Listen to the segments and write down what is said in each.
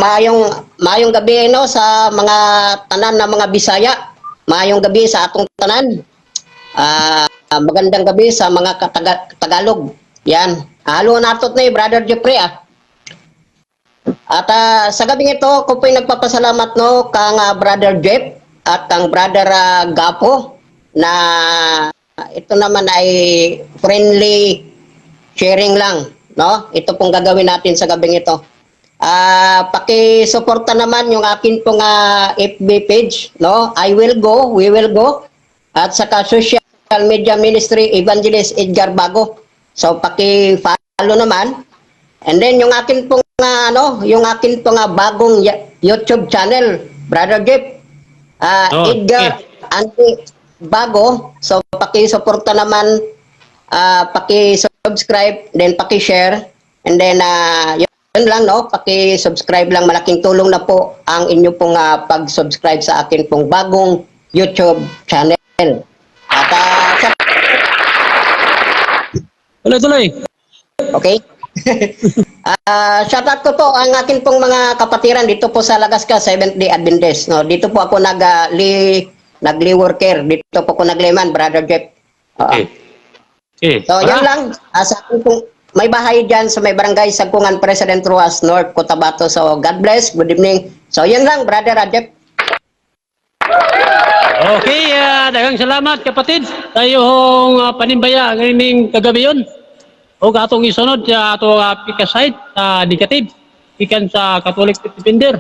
maayong gabi no sa mga tanan na mga Bisaya. Maayong gabi sa atong tanan. Magandang gabi sa mga Tagalog. Yan. Halo natot na Brother Jeffrey At sa gabing ito, ko po'y nagpapasalamat no kang Brother Jeff at kang Brother Gapo na ito naman ay friendly sharing lang, no? Ito pong gagawin natin sa gabing ito. Paki-suporta naman yung akin pong FB page, no? We will go. At saka social media ministry Evangelist Edgar Bago. So paki-follow naman. And then yung akin pong bagong YouTube channel, Brother Jeff, Edgar Anti Bago. So paki-suporta naman, paki-subscribe, then paki-share, and then yun lang no, paki-subscribe lang, malaking tulong na po ang inyo pong pag-subscribe sa akin pong bagong YouTube channel. At tuloy. Okay. Shout out ko po ang akin pong mga kapatiran dito po sa Lagasca Seventh-day Adventist. No, dito po ako nagli worker. Dito po ako nagliman, Brother Jeff. Okay. So yan lang. Sa akin pong may bahay dyan sa may barangay Sagkungan, President Ruas, North Cotabato. So God bless. Good evening. So yan lang, Brother Jeff. Okay, daghang salamat kapatid. Tayong panimbaya ngayon kagabi yun. O atong isunod sa atong pikasite negative ikan sa Catholic Defender.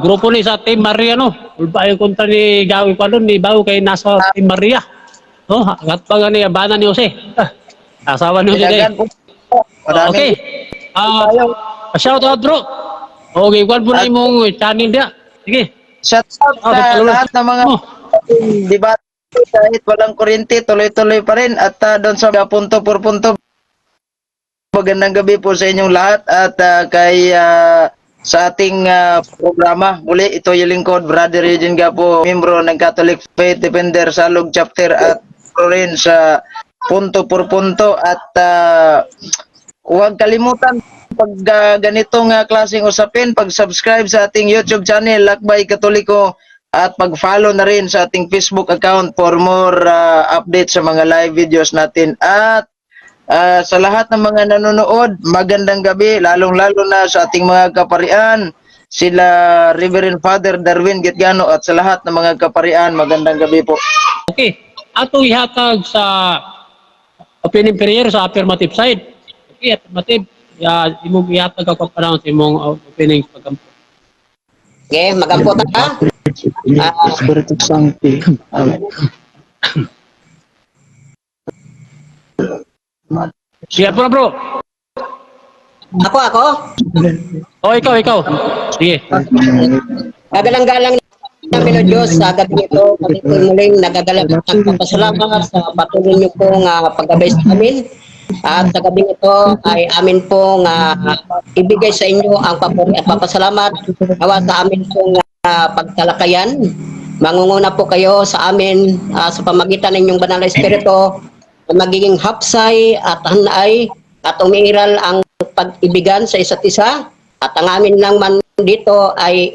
Grupo ni sa Team Maria no. Ulba yung kontra ni Gawi pa doon ni Bago kay nasa Team Maria. No, at pa ni bana ni Jose. Asawa ni Jose. Okay. Shout out bro. Okay, wag mo na imong channel dia. Sige. Shout out sa lahat ng mga diba kahit walang kuryente, tuloy-tuloy pa rin at doon sa punto por punto. Magandang gabi po sa inyong lahat at kay sa ating programa. Muli ito yung lingkod, Brother Eugene Gapo, membro ng Catholic Faith Defender Salog Chapter at rin sa punto por punto at huwag kalimutan pag ganitong klaseng usapin, pag-subscribe sa ating YouTube channel, Lakbay Katoliko, at pag-follow na rin sa ating Facebook account for more updates sa mga live videos natin. At sa lahat ng mga nanonood, magandang gabi, lalong-lalo na sa ating mga kaparian, sila Reverend Father Darwin Gitgano at sa lahat ng mga kaparian, magandang gabi po. Okay, atong ihatag sa opening prayer sa affirmative side. Okay, affirmative. Imong ihatag ako pa sa imong opening pagkampo. Okay, magampo ta. Espiritu Santo. Siya po na bro. Ako? O, ikaw. Sige. Gagalang-galang namin o Diyos sa gabi ito. Kami po muling nagagalang nagpapasalamat sa patuloy niyo pong pag-abay sa amin. At sa gabi ito ay amin pong ibigay sa inyo ang papuri at papasalamat. Nawa sa amin pong pagtalakayan. Mangunguna po kayo sa amin sa pamagitan ng inyong banal na espiritu na magiging hapsay at hanay at umiiral ang pag-ibigan sa isa't isa. At ang amin lang man dito ay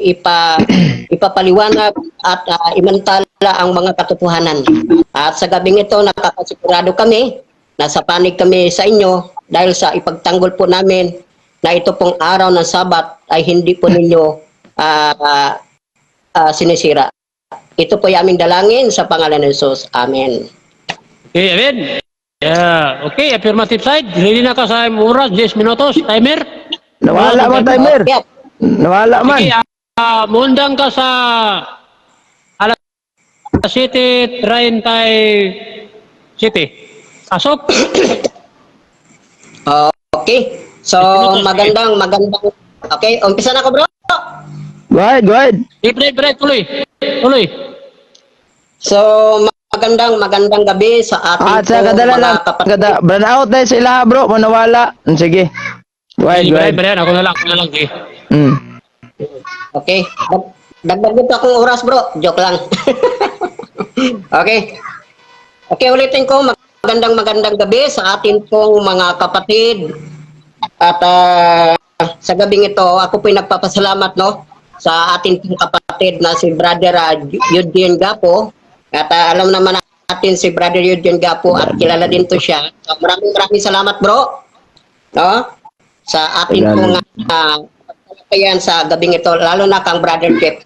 ipapaliwanag at imantala ang mga katotohanan. At sa gabing ito nakakasigurado kami, nasa panig kami sa inyo dahil sa ipagtanggol po namin na ito pong araw ng Sabat ay hindi po ninyo sinisira. Ito po yung aming dalangin sa pangalan ng Jesus. Amen. Okay, amen. Okay, affirmative side. Ready na ka sa oras, 10 minutos. Timer? Nawala man timer. Nawala man. Okay, mundang ka sa alas 7:30 City. Pasok. Okay. So, magandang. Okay, umpisa na ko bro. Go ahead. Break, tuloy. So, magandang gabi sa ating sa kadala lang. Burn out na sila bro, manawala. Sige. Go ahead. Ako na lang. Sige. Okay. Dagdag pa akong oras bro. Joke lang. Okay. Okay, ulitin ko. Magandang gabi sa atin pong mga kapatid at sa gabing ito, ako po'y nagpapasalamat, no, sa ating pong kapatid na si Brother Eugene Gapo. At alam naman natin si Brother Eugene Gapo at kilala din to siya. So, maraming salamat, bro, no, sa ating pong pagpapalayan sa gabing ito, lalo na kang Brother Jeff.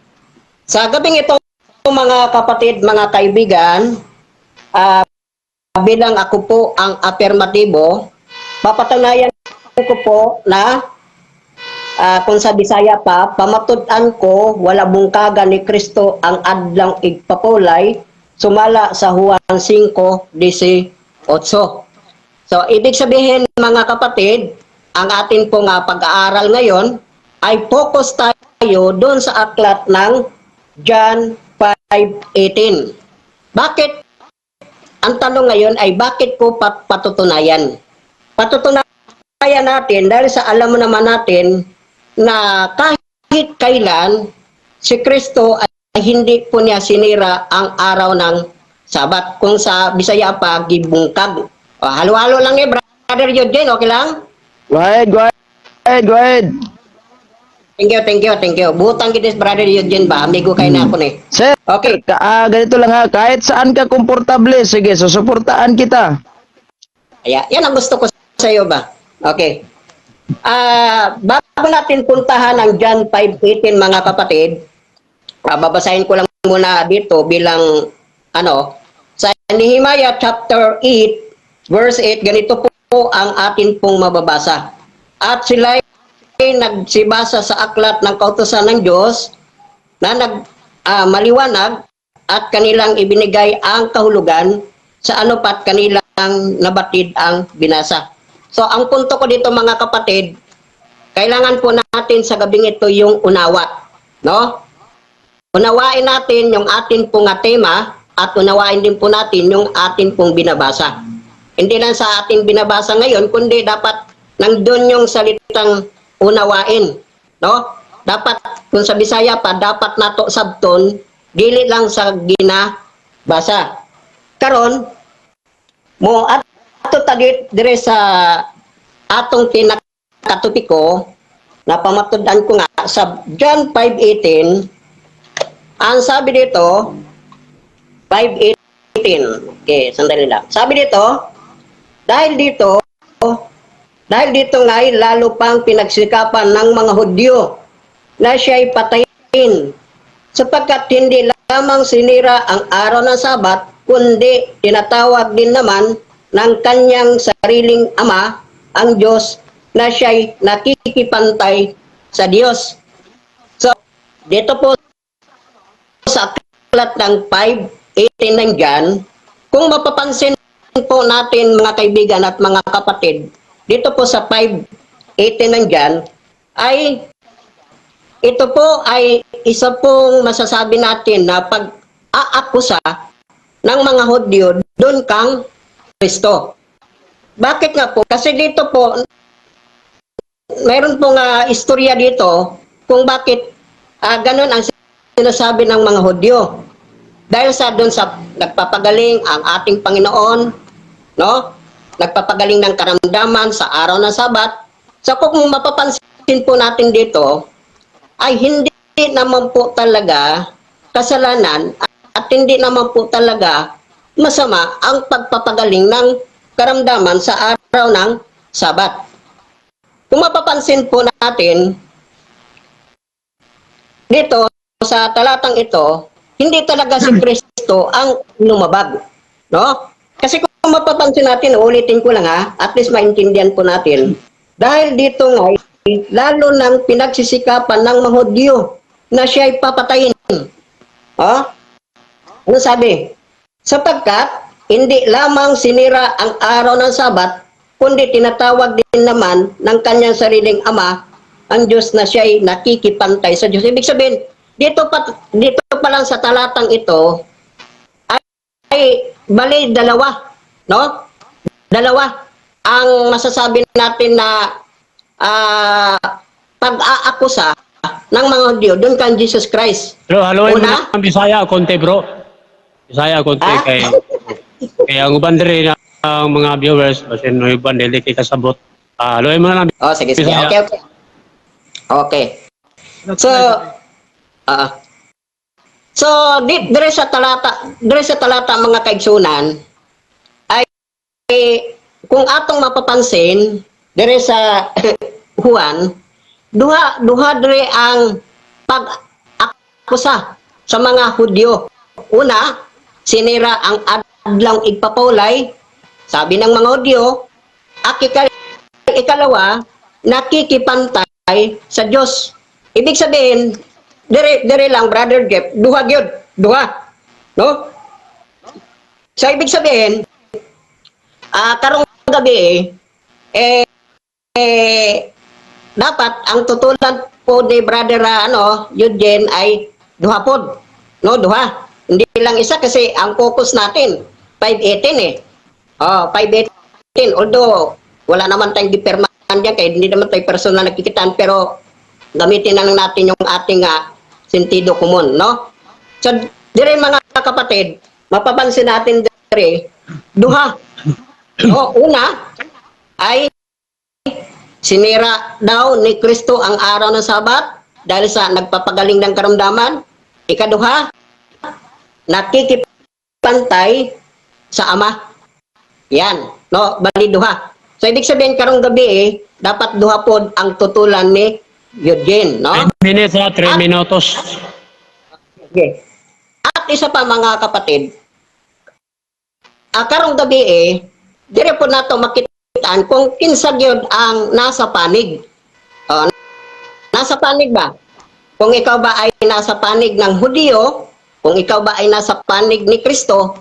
Sa gabing ito, mga kapatid, mga kaibigan, bilang ako po ang afirmatibo, papatunayan ko po na kung sa Bisaya pa, pamatud-an ko wala bungkagan ni Kristo ang adlang igpapulay, sumala sa Juan 5:18. So, ibig sabihin mga kapatid, ang atin pong pag-aaral ngayon ay focus tayo doon sa aklat ng John 5:18. Bakit? Ang tanong ngayon ay bakit ko patutunayan? Patutunayan natin dahil sa alam mo naman natin na kahit kailan si Kristo ay hindi po niya sinira ang araw ng Sabat. Kung sa Bisaya pa, gibungkag. Halo-halo lang Brother Eugene, okay lang? Go ahead. Thank you. Butang gitis Brother Eugene ba? Amigo kayo na ako ni. Sir, Okay. ganito lang ha, kahit saan ka komportable, sige, susuportaan kita. Yan ang gusto ko sa iyo ba? Okay. Bago natin puntahan ang John 5:18 mga kapatid, babasahin ko lang muna dito bilang sa Nehemiah chapter 8 verse 8, ganito po ang atin pong mababasa. At sila ay nagsibasa sa aklat ng kautusan ng Diyos na maliwanag at kanilang ibinigay ang kahulugan sa anupat kanilang nabatid ang binasa. So, ang punto ko dito mga kapatid, kailangan po natin sa gabing ito yung unawa, no? Unawain natin yung atin pong tema at unawain din po natin yung atin pong binabasa. Hindi lang sa ating binabasa ngayon, kundi dapat nandun yung salitang unawain, no? Dapat, kung sa Bisaya pa, dapat nato sabton, dili lang sa ginabasa. Karon, mo at ato tadit dire sa atong pinakatopiko na pamatudan ko nga sa John 5:18, ang sabi dito 5:18. Okay, sandali lang. Sabi dito, dahil dito nga ay lalo pang pinagsikapan ng mga Hudyo na siya'y patayin sapagkat hindi lamang sinira ang araw ng Sabat, kundi tinatawag din naman ng kanyang sariling ama, ang Diyos, na siya'y nakikipantay sa Diyos. So, dito po sa aklat ng 5:18 ng John, kung mapapansin po natin mga kaibigan at mga kapatid, dito po sa 5:18 ng John, ay ito po ay isa pong masasabi natin na pag-aakusa ng mga Hudyo doon kang Kristo. Bakit nga po? Kasi dito po, mayroon pong istorya dito kung bakit ganun ang sinasabi ng mga Hudyo. Dahil sa doon sa nagpapagaling ang ating Panginoon, no? Nagpapagaling ng karamdaman sa araw ng Sabat. So kung mapapansin po natin dito, ay hindi naman po talaga kasalanan at hindi naman po talaga masama ang pagpapagaling ng karamdaman sa araw ng Sabat. Kung mapapansin po natin, dito sa talatang ito, hindi talaga si Kristo ang lumabag. No? Kasi kung mapapansin natin, ulitin ko lang at least maintindihan po natin. Dahil dito nga, lalo nang pinagsisikapan ng mga Hudyo na siya'y papatayin. Ano sabi? Sapagkat hindi lamang sinira ang araw ng Sabat, kundi tinatawag din naman ng kanyang sariling ama, ang Diyos, na siya'y nakikipantay sa Diyos. Ibig sabihin, dito pa lang sa talatang ito, ay bali dalawa, no? Dalawa ang masasabi natin na pag-aakusa ng mga Hudyo doon kan Jesus Christ. Pero haluin mo Una? ng Bisaya konti, bro. Bisaya konti kay ang uban diri na ang mga viewers kasi no uban dili kay kasabot. Haluin mo na lang. Sige. Bisaya. Okay. Okay. So, ah so dire sa talata mga kaigsunan ay kung atong mapapansin dire sa Juan, duha dire ang pag-akusa sa mga Hudyo. Una, sinira ang adlang igpapulay, sabi ng mga Hudyo. Ikalawa, nakikipantay sa Diyos. Ibig sabihin, dire lang, Brother Jeff, duha gyud, duha. No? So, ibig sabihin, karong gabi, dapat ang tutulan po ni Brother Eugene ay duha pod. No, duha. Hindi lang isa kasi ang focus natin 518 eh. 518. Although wala naman tayong deperman diyan kaya hindi naman tayo personal nakikitaan pero gamitin na lang natin yung ating sentido komon, no? So, dire mga kapatid, mapapansin natin dire duha. No, una ay sinira daw ni Kristo ang araw ng Sabat dahil sa nagpapagaling ng karamdaman. Ikaduha, nakikipantay sa Ama. Yan, no, bali duha. So ibig sabihin karong gabi dapat duha pod ang tutulan ni Eugene, no? 3 minutes 3 minutos. Okay. At isa pa mga kapatid, karong gabi dire po nato makitaan kung kinsa gyud ang nasa panig. Nasa panig ba? Kung ikaw ba ay nasa panig ng Hudyo, kung ikaw ba ay nasa panig ni Kristo,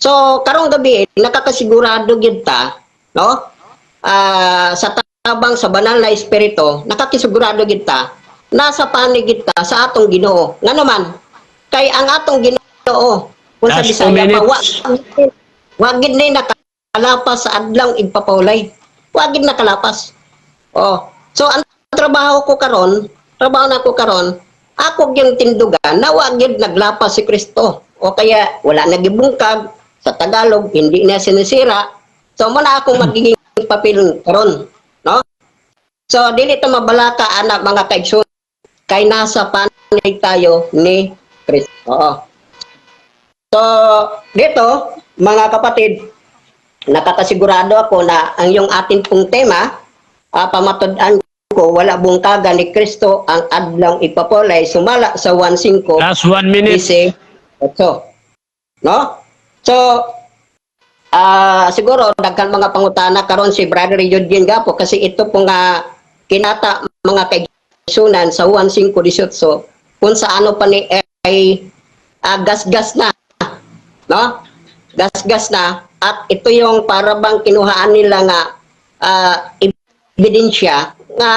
so karong gabi nakakasigurado gyud ta, no? Sa tabang sa banal na espiritu, nakakisigurado gyud ta nasa panig gyud ta sa atong Ginoo. Nga naman, kay ang atong Ginoo kung sa Bisaya pa wa gid ni nakalapas sa adlaw igpapawlay. Wa gid nakalapas. So ang trabaho na ko karon, ako gyud tindugan na wa gid naglapas si Kristo. O kaya wala nagibungkag sa Tagalog, hindi na sinisira. So muna akong magiging papel karon, no? So dili ta mabalaka anak mga kaigsoon kay nasa panig tayo ni Kristo. So dito mga kapatid, nakakasigurado ako na ang yung atin pong tema, pamatud-an ko, wala bungkagan ni Kristo ang adlang ipapulay, sumala sa 1:5. Last 1 minute. No? So, siguro, daghan mga pangutana karon si Brother Eugene Gapo kasi ito po nga kinata mga kaigsunan sa 1:5:18 kung sa ano pa ni ay gas-gas na. No? Gas-gas na at ito yung parabang kinuhaan nila nga ebidensya nga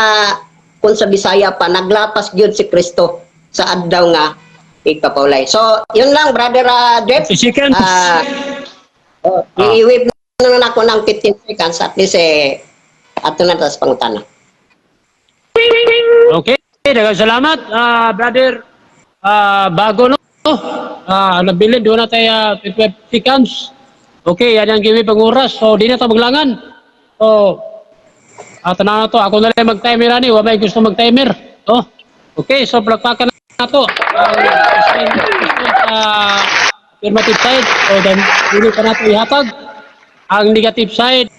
kung sa Bisaya pa naglapas gyud si Kristo sa adlaw nga igpapawlay. So, yun lang Brother Jeff. 50 seconds. I-wave na ako ng 15 seconds at least ato na tas pangutana. Okay, daghang salamat brother. Bago no. Nabilin doon na tayo 12 seconds. Okay, yan ang giwi panguras. So, di na ito maglangan. So, tanaw na to. Ako na lang mag-timer ani. Wa may gusto mag-timer. Oh. Okay, so plakpakan na to. Affirmative side. So, then, dili pa na ito ihatag. Ang negative side,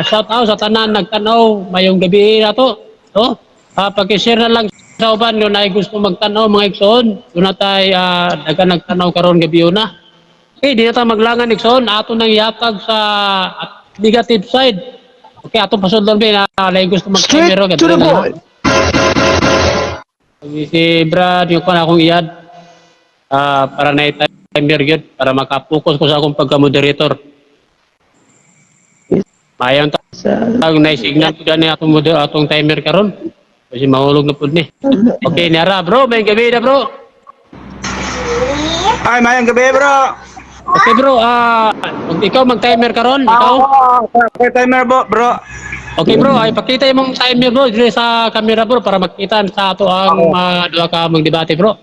shout out sa tanan nagtanaw mayong gabi na to. So, pag-share na lang sa uban kung ay gusto magtanaw mga igsoon, doon na tayo daga nagtanaw karon gabi na. Okay, di na tayo maglangan igsoon, ato nang ihatag sa negative side. Okay, ato pasod lang ba na gusto mag-timer Straight to the point. Si Brad, yung ko na akong iyad para na timer yun, para makapokus ko sa akong pagka-moderator. Mayang tag na-signal ko dyan atong timer karon. Kasi mahulog na po ni. Okay, nara bro, may gabi na bro. Ay, mayang gabi bro. Okay bro, ikaw mag-timer karon, ikaw? Okay, timer bro. Okay bro, ay pakita yung timer bro dito sa camera bro para makita sa ato ang duha ka magdebate bro.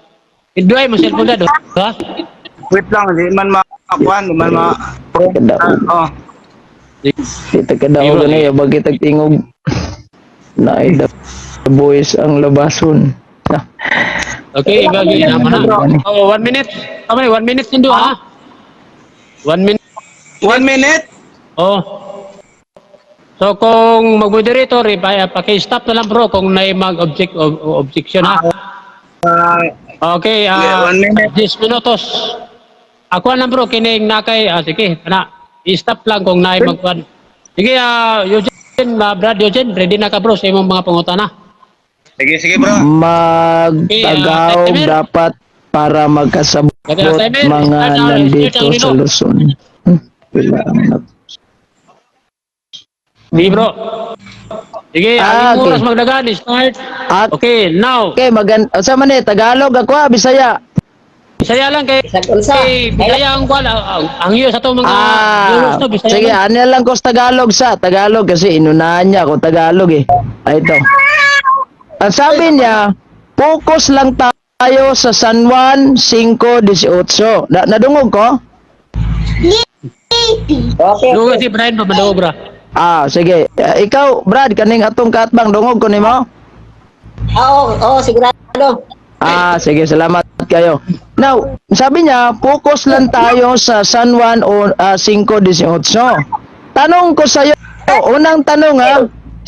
Idway mo cellphone na do, ha? Wait lang, di man makakuan, di man ma... Oh. Kita ka daw ganun, bakit tingog na ida. boys ang labason. Okay, gagawin naman na. Oh, 1 minute. Tama 1 minute din ha. 1 minute. 1 minute? Oh. So kung mag-moderator, paki-stop na lang bro kung may mag-objection ha. Okay, 1 minute. 10 minutos. Ako lang bro, kining nakay, sige, i-stop lang kung naay magkuhan. Sige, Eugene, Brad Eugene, ready na ka bro sa imong mga pangutana. Sige bro. Magtagaw timer. dapat para magkasabot Timer. mga nandito sa Luzon. Wala ang Sige bro. Sige, ang okay. oras magdagan, start. Okay, now. Okay, sa man Tagalog ako, Bisaya. Bisaya lang kay Sa Bisaya ang kwan, ang iyo sa to mga viewers to Bisaya. Sige, lang. ano lang ko sa Tagalog kasi inunahan niya ako Tagalog eh. Ay, ito. Ang sabi niya, focus lang tayo sa San Juan 5:18. Nadungog ko? Okay. Dungog si Brian pa madungog bra. Sige. Ikaw, Brad, kaning atong katbang dungog ko nimo? Oo, sigurado. Sige, salamat kayo. Now, sabi niya, focus lang tayo sa San Juan 5:18. Tanong ko sa iyo, unang tanong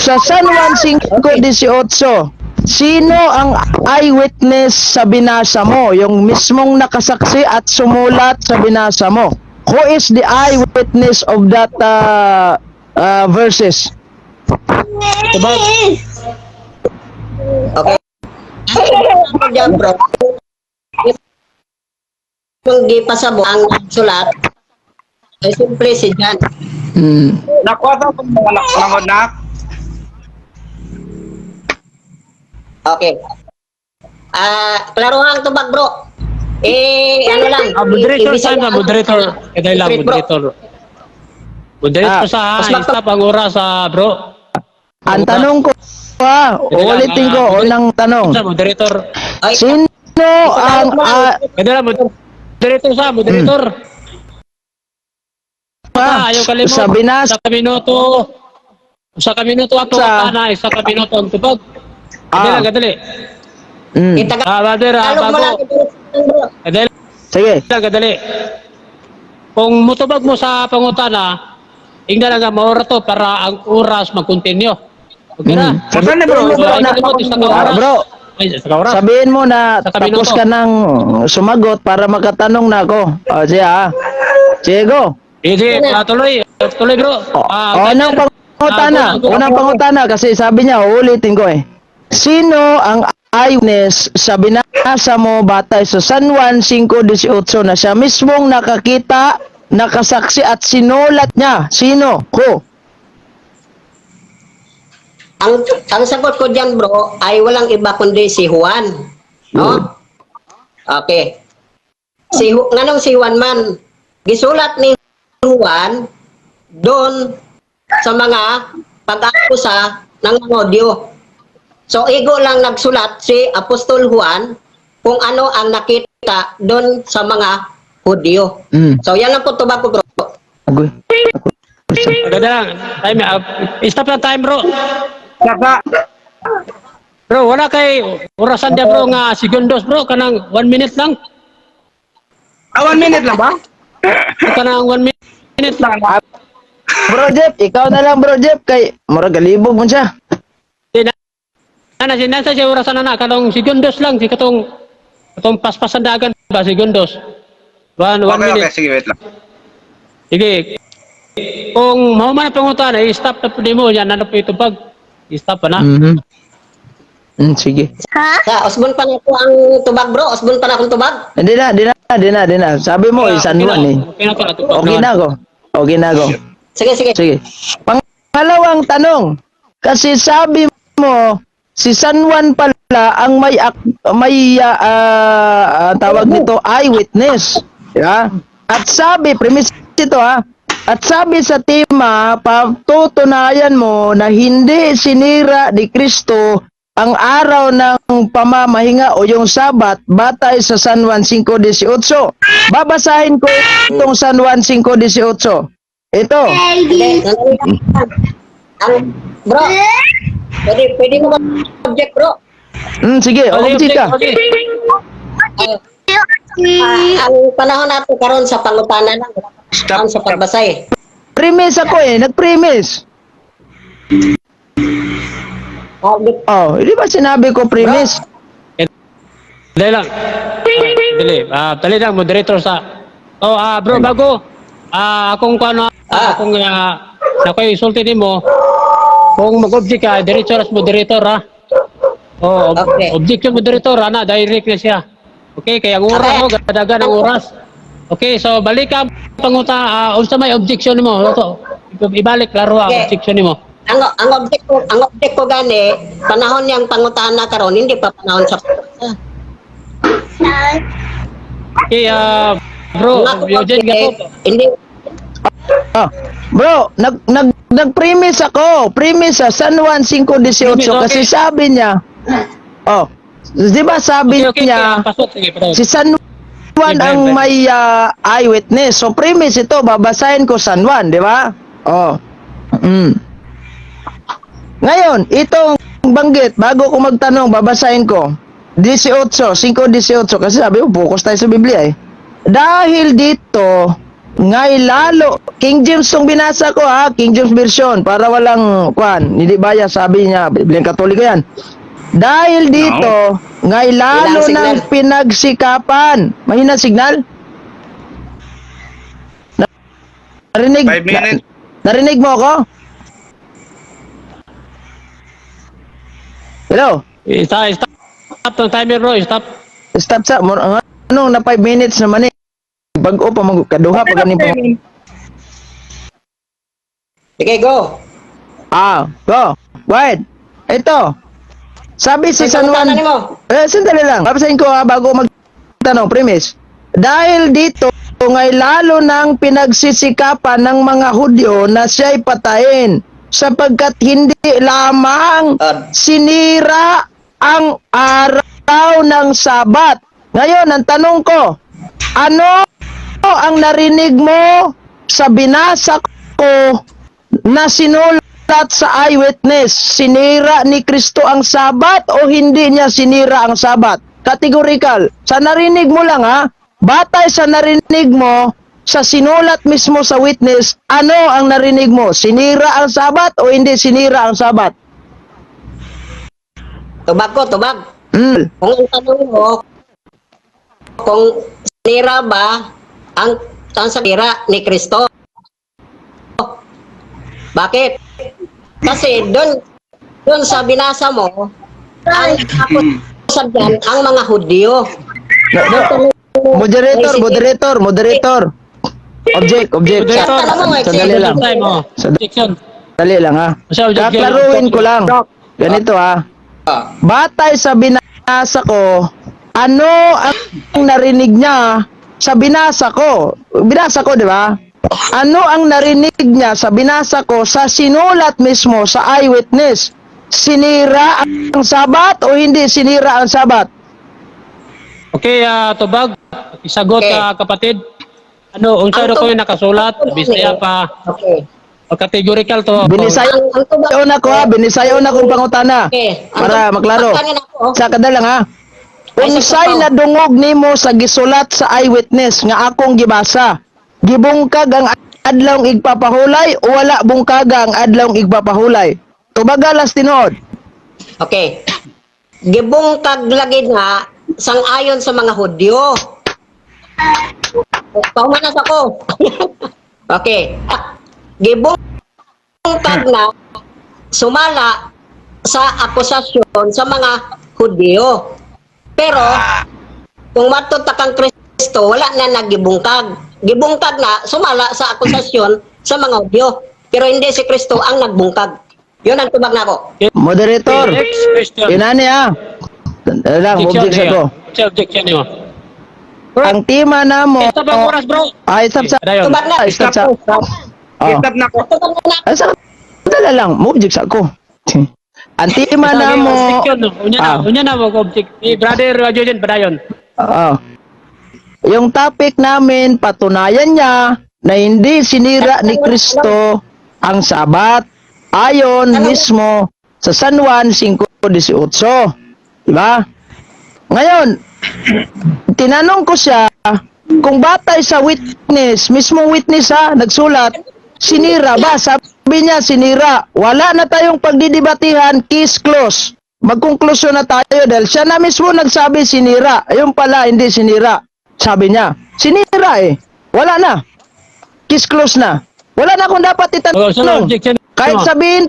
sa San Juan 5:18, sino ang eyewitness sa binasa mo? Yung mismong nakasaksi at sumulat sa binasa mo. Who is the eyewitness of that verses? Diba? Okay. Diyan bro. Kung di pasabot ang sulat, ay simple si Jan. Nakuha daw kung mga nak. Okay. Klarohang tubag bro. Ano lang. Moderator ibig saan sabihin- ka? Moderator. Kaya lang, Secret, bro. moderator. Moderator sa stop ang oras bro. Ang tanong ko, ulitin ko, unang tanong. Sa moderator. Ay, Sino ang Kaya lang, moderator sa moderator. Ayaw kalimot. sa binasa sa kaminuto ato isa ka minuto ang tubag. Kadali. itaga- Brother, Tagalog mo lang. Kadali. Sige. Kadali. Kung mutubag mo sa pangutana, ingna lang maura to para ang oras mag-continue. Okay na? Saan bro? So, ay kalimot, isa ka oras. Bro, Ay, isa ka oras. sabihin mo na Sa tapos kaminuto. ka nang sumagot para makatanong na ako. Siya. Sige, go. Sige, tuloy. Tuloy bro. Unang pangutana kasi sabi niya, ulitin ko eh. Sino ang eyewitness sa binasa mo batay sa San Juan 5:18 na siya mismong nakakita, nakasaksi at sinulat niya? Sino? Ko. Ang sagot ko diyan bro ay walang iba kundi si Juan. No? Okay. Nganong si Juan man gisulat ni Juan doon sa mga pag-akusa ng audio. So igo lang nagsulat si Apostol Juan kung ano ang nakita doon sa mga Hudyo. So yan lang po tubag ko bro. Agoy. Ganda lang. Time, stop na time bro. Saka. Bro, wala kay orasan dia bro nga segundos bro. Kanang 1 minute lang. 1 minute lang ba? Kanang 1 minute lang. Bro Jeff, ikaw na lang Bro Jeff kay murag galibog mo siya. Sinasa siya orasan na kanong segundos lang. Si katong paspasan dagan ba segundos. 1 Okay, minute. sige, wait lang. Sige. Kung mau man pangutan ay stop na pud mo yan ano po itubag. I-stop pa na. Sige. Sa Osbon pa na po ang tubag bro. Osbon pa na akong tubag. Hindi na. Sabi mo, San Juan eh. Okay na ako. Sige. Sige. Pangalawang tanong. Kasi sabi mo, si San Juan pala ang may tawag nito eyewitness. Yeah? At sabi, premise ito at sabi sa tema, patutunayan mo na hindi sinira ni Kristo ang araw ng pamamahinga o yung Sabat batay sa San Juan 5:18. Babasahin ko itong San Juan 5:18. Ito. Bro, pwede mo mag-object, bro. Sige, object ka. Okay. Ang panahon natin karon sa pangutana lang. Stop, Sa pagbasa eh. Premise ako nag-premise. Hindi ba sinabi ko premise? Dali lang. Dali lang, moderator sa... bro, bago. Akong akong nakoy isulti nimo. Kung mag-object ka, diretso ras moderator ha. Okay. Object yung moderator, direct na siya. Okay, kaya ang oras mo, gadagan ang oras. Okay, so balik ka unsa may objection nimo? Ibalik klaro ang Okay. objection nimo. Ang object ko gani, panahon niyang pangutana karon, hindi pa panahon sa pagbasa. Okay, bro, Ang ako Eugene object, Gato. hindi Bro, nag-premise ako. Premise sa San Juan 5:18 Premise, okay. kasi sabi niya, di ba sabi Okay, niya, pasok, sige, pasok. si San Juan Sige, ang Ben. may eyewitness. So premise ito, babasahin ko San Juan, di ba? Ngayon, itong banggit, bago ko magtanong, babasahin ko. 5:18 kasi sabi ko, focus tayo sa Biblia eh. Dahil dito, ngay lalo, King James tong binasa ko King James version, para walang hindi baya, sabi niya, Bibliang Katoliko yan. Dahil dito, ngay lalo Ilang ng pinagsikapan. Mahina signal? Narinig? 5 minutes. Narinig mo ako? Hello? Stop ng timer, bro. Stop. Stop sa anong na 5 minutes naman eh. Bago pa magkaduha pa ganin pa. Sige, go. Go. Wait. Ito. Sabi si San Juan. Pangutana nimo. Sandali lang. Babasahin ko bago magtanong premise. Dahil dito ngay lalo ng pinagsisikapan ng mga Hudyo na siya'y patayin sapagkat hindi lamang sinira ang araw ng Sabat. Ngayon, ang tanong ko, ano ang narinig mo sa binasa ko na sinulat sa eyewitness? Sinira ni Kristo ang Sabat o hindi niya sinira ang Sabat? Categorical. Sa narinig mo lang batay sa narinig mo sa sinulat mismo sa witness, ano ang narinig mo? Sinira ang Sabat o hindi sinira ang Sabat? Tubag ko, tubag. Kung ang tanong mo, kung sinira ba ang sinira ni Kristo? Bakit? Kasi doon sa binasa mo, ang ako dyan, ang mga Hudyo. Moderator. Object. Moderator, Sandali lang. time, objection. Sandali lang Kaklaruin ko lang. Ganito Batay sa binasa ko, ano ang narinig niya sa binasa ko? Binasa ko, di ba? Ano ang narinig niya sa binasa ko sa sinulat mismo sa eyewitness? Sinira ang Sabat o hindi sinira ang Sabat? Okay, tubag. Isagot Okay. kapatid. Unsa Ang ko yung nakasulat? Bisaya pa. Okay. Categorical to. Binisayo na ko binisayo na kong pangutana. Okay. Para maklaro. Ako. Sa kadalang Unsay nadungog nimo sa gisulat sa eyewitness nga akong gibasa? Gibungkag ang adlawng igpapahulay o wala bungkag ang adlawng igpapahulay? Tubagalas tinuod. Okay. Gibungkag lagi nga sang-ayon sa mga Hudyo. Paumanas ako. Okay. Gibungkag na sumala sa akusasyon sa mga Hudyo. Pero kung matuta kang Kristo, wala na nagibungkag. Gibungkag na sumala sa akusasyon sa mga Hudyo. Pero hindi si Kristo ang nagbungkag. Yun ang tubag na ako. Moderator. Next question. Inani lang, objection ko. Objection niyo. Ang tema na mo. Stop ang oras, bro. Stop sa. Dayon. Tubag na. Stop sa. Stop na ko. Tubag na. Dala lang, object sa ko. Ang tema na mo. Objection. Unya na mo object. Brother Julian padayon. Yung topic namin, patunayan niya na hindi sinira ni Kristo ang Sabat. ayon mismo sa San Juan 5:18. Diba? Ngayon, tinanong ko siya, kung batay sa witness, mismo witness nagsulat, sinira ba? Sabi niya, sinira. Wala na tayong pagdidibatihan, case close. Magkonklusyon na tayo dahil siya na mismo nagsabi sinira. Ayun pala, hindi sinira. Sabi niya, sinira eh. Wala na. Case close na. Wala na akong dapat Oh, so, itanong. objection Kahit mo. sabihin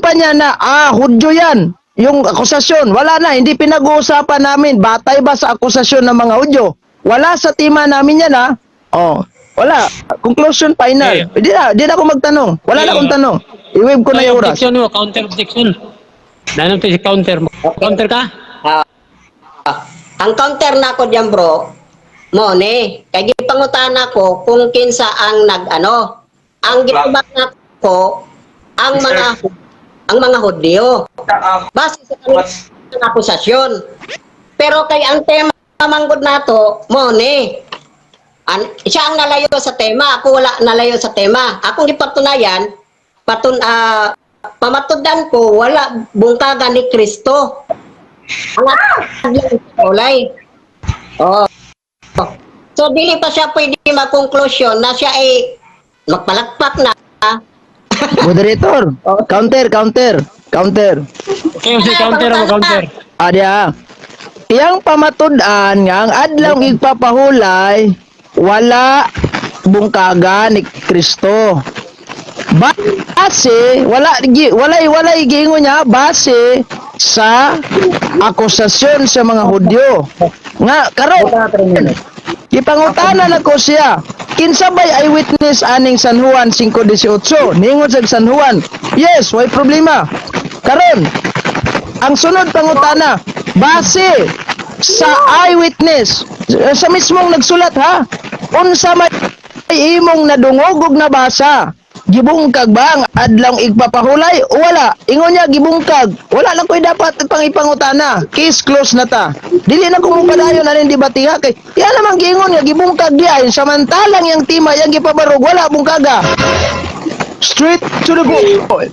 pa niya na, Hudyo yan. Yung akusasyon, wala na, hindi pinag-uusapan namin, batay ba sa akusasyon ng mga Hudyo? Wala sa tema namin yan wala. Conclusion final. Okay. Di na ako magtanong. Wala na akong tanong. I-wave ko na yung oras. Objection mo, counter objection. Nanong si counter mo. Counter ka? Ah, ang counter na ko diyan bro, mo ni kay gipangutan ako kung kinsa ang ang gitubak na ko ang mga Hudyo base sa kanilang akusasyon. Pero kay ang tema manggod nato mo ni siya ang nalayo sa tema, ako wala nalayo sa tema. Akong gipatunayan pamatudan ko wala bungkagan ni Kristo. Ang ulay. Oh. So dili pa siya pwede magkonklusyon na siya ay magpalakpak na. Moderator, counter. Okay, si counter mo, counter. Adya. Iyang pamatudan nga ang adlaw igpapahulay wala bungkaga ni Kristo. Base walay giingon niya base sa akusasyon sa mga Hudyo. Nga karon gipangutanan ako siya. Kinsa bay eyewitness aning San Juan 5:18? Ningon sa San Juan. Yes, way problema. Karon ang sunod pangutana, base sa eyewitness sa mismong nagsulat unsa may imong nadungog ug nabasa? Gibungkag ba ang adlaw igpapahulay o wala? Ingon niya gibungkag. Wala lang ko'y dapat pang ipangutana. Case close na ta. Dili na ko mupadayon na rin debatiha kay kaya namang giingon nga gibungkag diay samantalang yang tima yang gipabarog wala bungkaga. Straight to the point.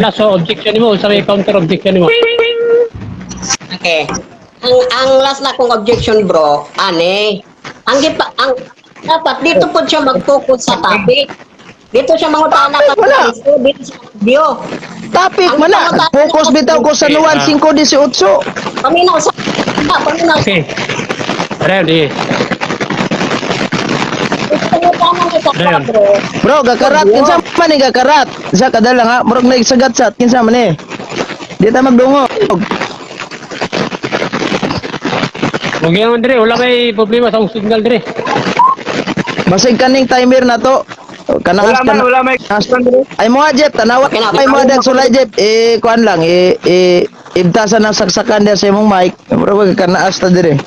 Last objection mo, sa may counter objection mo. Okay. Ang last na kong objection bro, ang dapat dito po siya mag-focus sa topic. Dito siya mangutana ka Wala. dito sa video. Topic man na. Focus bitaw ko sa Juan 5:18. Paminaw sa Okay. Ready. Pangutanan kita Ayun. bro. Bro, gakarat kinsa man ni gakarat. Sa kadala nga murag naisagat sa kinsa man ni. Di ta magdungog. Huwag yan, Andre. Wala may problema sa signal, Andre. Basig kaning timer na to. Kanang Wala may ay mo Jeff tanawa ay mo dag sulay Jeff kuan lang ibtasan ang saksakan dia sa imong mic. Murag kanaas ta dire.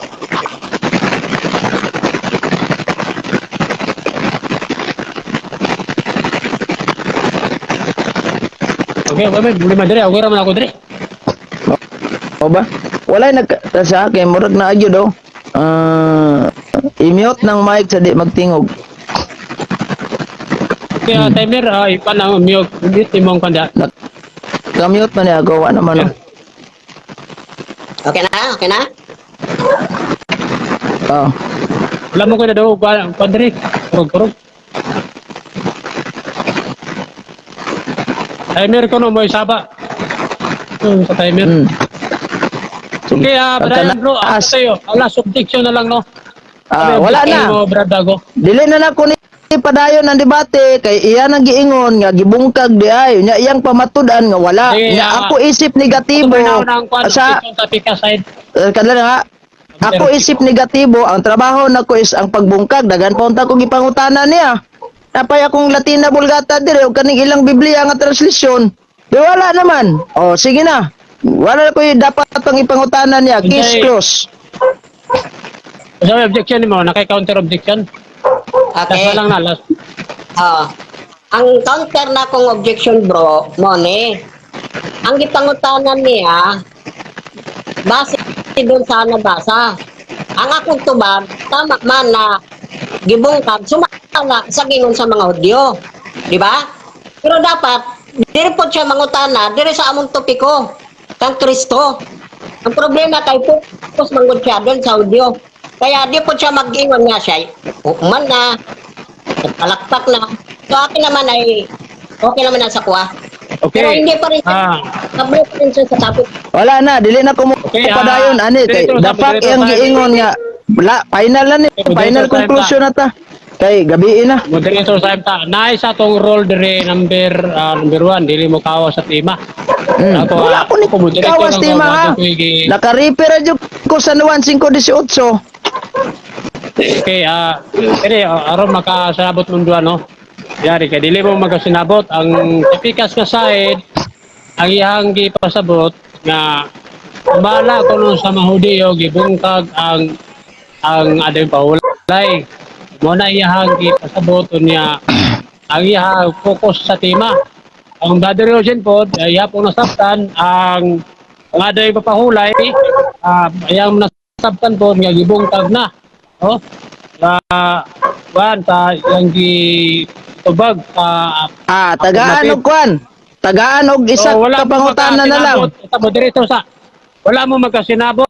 Okay, may problema, Andre. Okay raman ako, Andre. O ba? Wala sa akin, murag na agyo daw. I-mute ng mic sa di magtingog. Okay, timer, ipan ang mute imong kanda. Ka-mute man niya ako, ano man. Okay na? Okay na? Oh. Wala mo ko na daw, Andre. Kurog. Timer ko no, mo isaba. Sa timer. Okay, Brian bro, ako sa'yo. Last objection na lang, no? Wala na. Mo, Brad Dago. Dili na ko ni padayon ang debate kay iya nang giingon nga gibungkag di ay nya iyang pamatudan nga wala Sige, nya ako isip negatibo sa Pika side. kadala nga ako isip negatibo ang trabaho nako is ang pagbungkag dagan pa unta ko gipangutanan niya napay akong Latina Vulgata dire ug kaning ilang Biblia nga translasyon di wala naman sige na wala ko dapat pang ipangutanan niya case Okay. close. So, objection mo, nakay-counter objection. Okay. Last na lang na, last. Ang counter na kong objection bro, Mone, ang gipangutanan niya, base doon sa nabasa. Ang akong tubag, tama man na gibungkag sumala sa gingon sa mga Hudyo. Di ba? Pero dapat diri po siya mangutana diri sa among topiko kang Kristo. Ang problema kay focus mangod siya doon sa Hudyo. Kaya di po siya mag-ingon nga siya. Hukuman na, palakpak na. So akin naman ay okay naman na sa kuha. Okay. Pero hindi pa rin siya. Kablo pa rin siya sa topic. Wala na, dili na ko mo Okay, padayon ani kay Director, dapat Director, iyang Director, giingon nga wala final na ni, Director, final Director, conclusion na ta. Kay gabi na. Moderator sa ta. Naay sa tong role dire number 1 dili mo kawa sa tema. Wala ko ni kawas tima ha. Naka-repair jud ko sa Nuan 518. Okay, aron makasabot mo duwa no. Yari kay dili mo magasinabot ang tipikas nga side ang iyang gipasabot nga bala kuno sa Mahudiyo gibungkag ang ading pahulay. Mo na iyang gipasabot niya ang iyang focus sa tema. Ang Brother Eugene po, iya po nasabtan ang ading papahulay, iyang nasabtan po nga gibungkag na. Oh, ta yang gitubag Tagaan og kwan. Tagaan og isa ka pangutana na lang. Tamo diretso sa wala mo magkasinabot.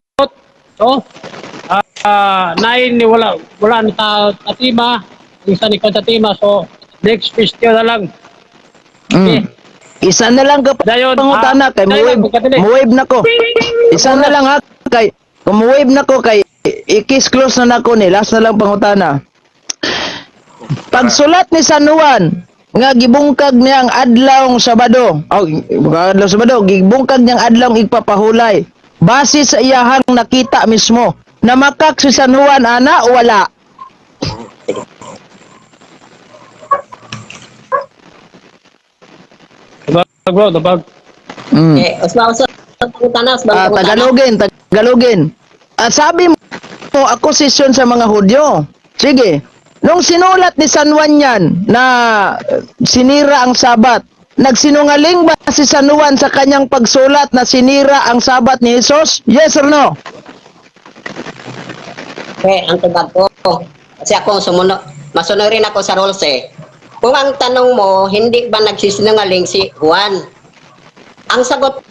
So, nain ni wala ni tatima, isa ni tatima. So, next question na lang. Okay. Isa na lang ka Dayon, pangutana kay muwave na ko. Isa na lang ha kay kumuwave na ko kay ikis close na nako ni last na lang pangutana. Pagsulat ni San Juan nga gibungkag niyang adlawng Sabado. Adlaw Sabado gibungkag niyang adlawng igpapahulay. Base sa iyahang nakita mismo. Namakak si San Juan ana o wala? Dabag. Usma-usma pangutana, Tagalogin. Sabi mo ako sesyon sa mga Hudyo. Sige. Nung sinulat ni San Juan yan na sinira ang Sabat, nagsinungaling ba si San Juan sa kanyang pagsulat na sinira ang Sabat ni Jesus? Yes or no? Okay, ang tubag ko. Kasi ako masunod rin ako sa rules eh. Kung ang tanong mo, hindi ba nagsisinungaling si Juan? Ang sagot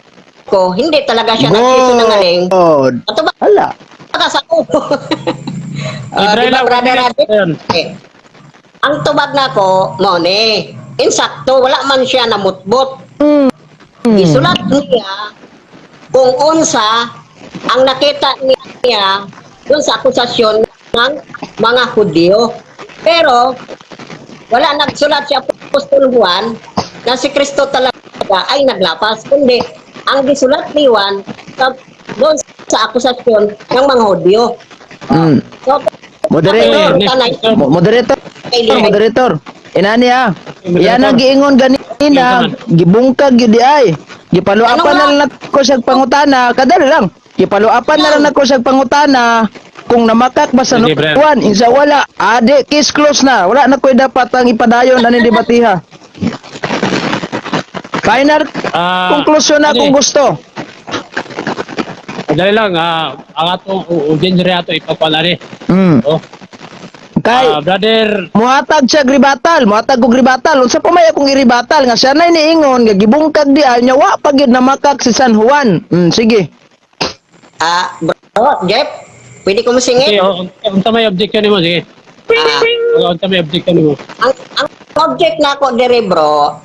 ko, hindi talaga siya nagsisinungaling. Ito ba? Hala. Sa ulo. Diba, brother Radit? Ang tubag na ko, Mone, insakto, wala man siya namutbot. Isulat niya kung unsa ang nakita niya dun sa akusasyon ng mga Hudyo. Pero, wala nagsulat si Apostol Juan na si Kristo talaga ay naglapas. Kundi, ang gisulat ni Juan doon sa akusasyon ng mga Hudyo. So, Moderator. Inani ha. Yan ang giingon ganina, gibungkag gyud ay. Gipaluapan na lang nako sa pangutana, kadali lang. Gipaluapan na lang nako sa pangutana kung namakak ba sa Nuan, insa wala. Ade, case close na. Wala na koy dapat ang ipadayon ani debatiha. Final conclusion na kung gusto. Dali lang, ang atong audience ato ipapalari. Oh. Kay brother, muhatag siya gribatal, muhatag og gribatal. Unsa pa may akong iribatal nga siya nay niingon nga gibungkag di nya wa pa gyud namakak si San Juan. Sige. Bro, Jeff, pwede ko masingit? unsa may objection nimo sige. Unsa may objection nimo? Ang object na ako dire, bro,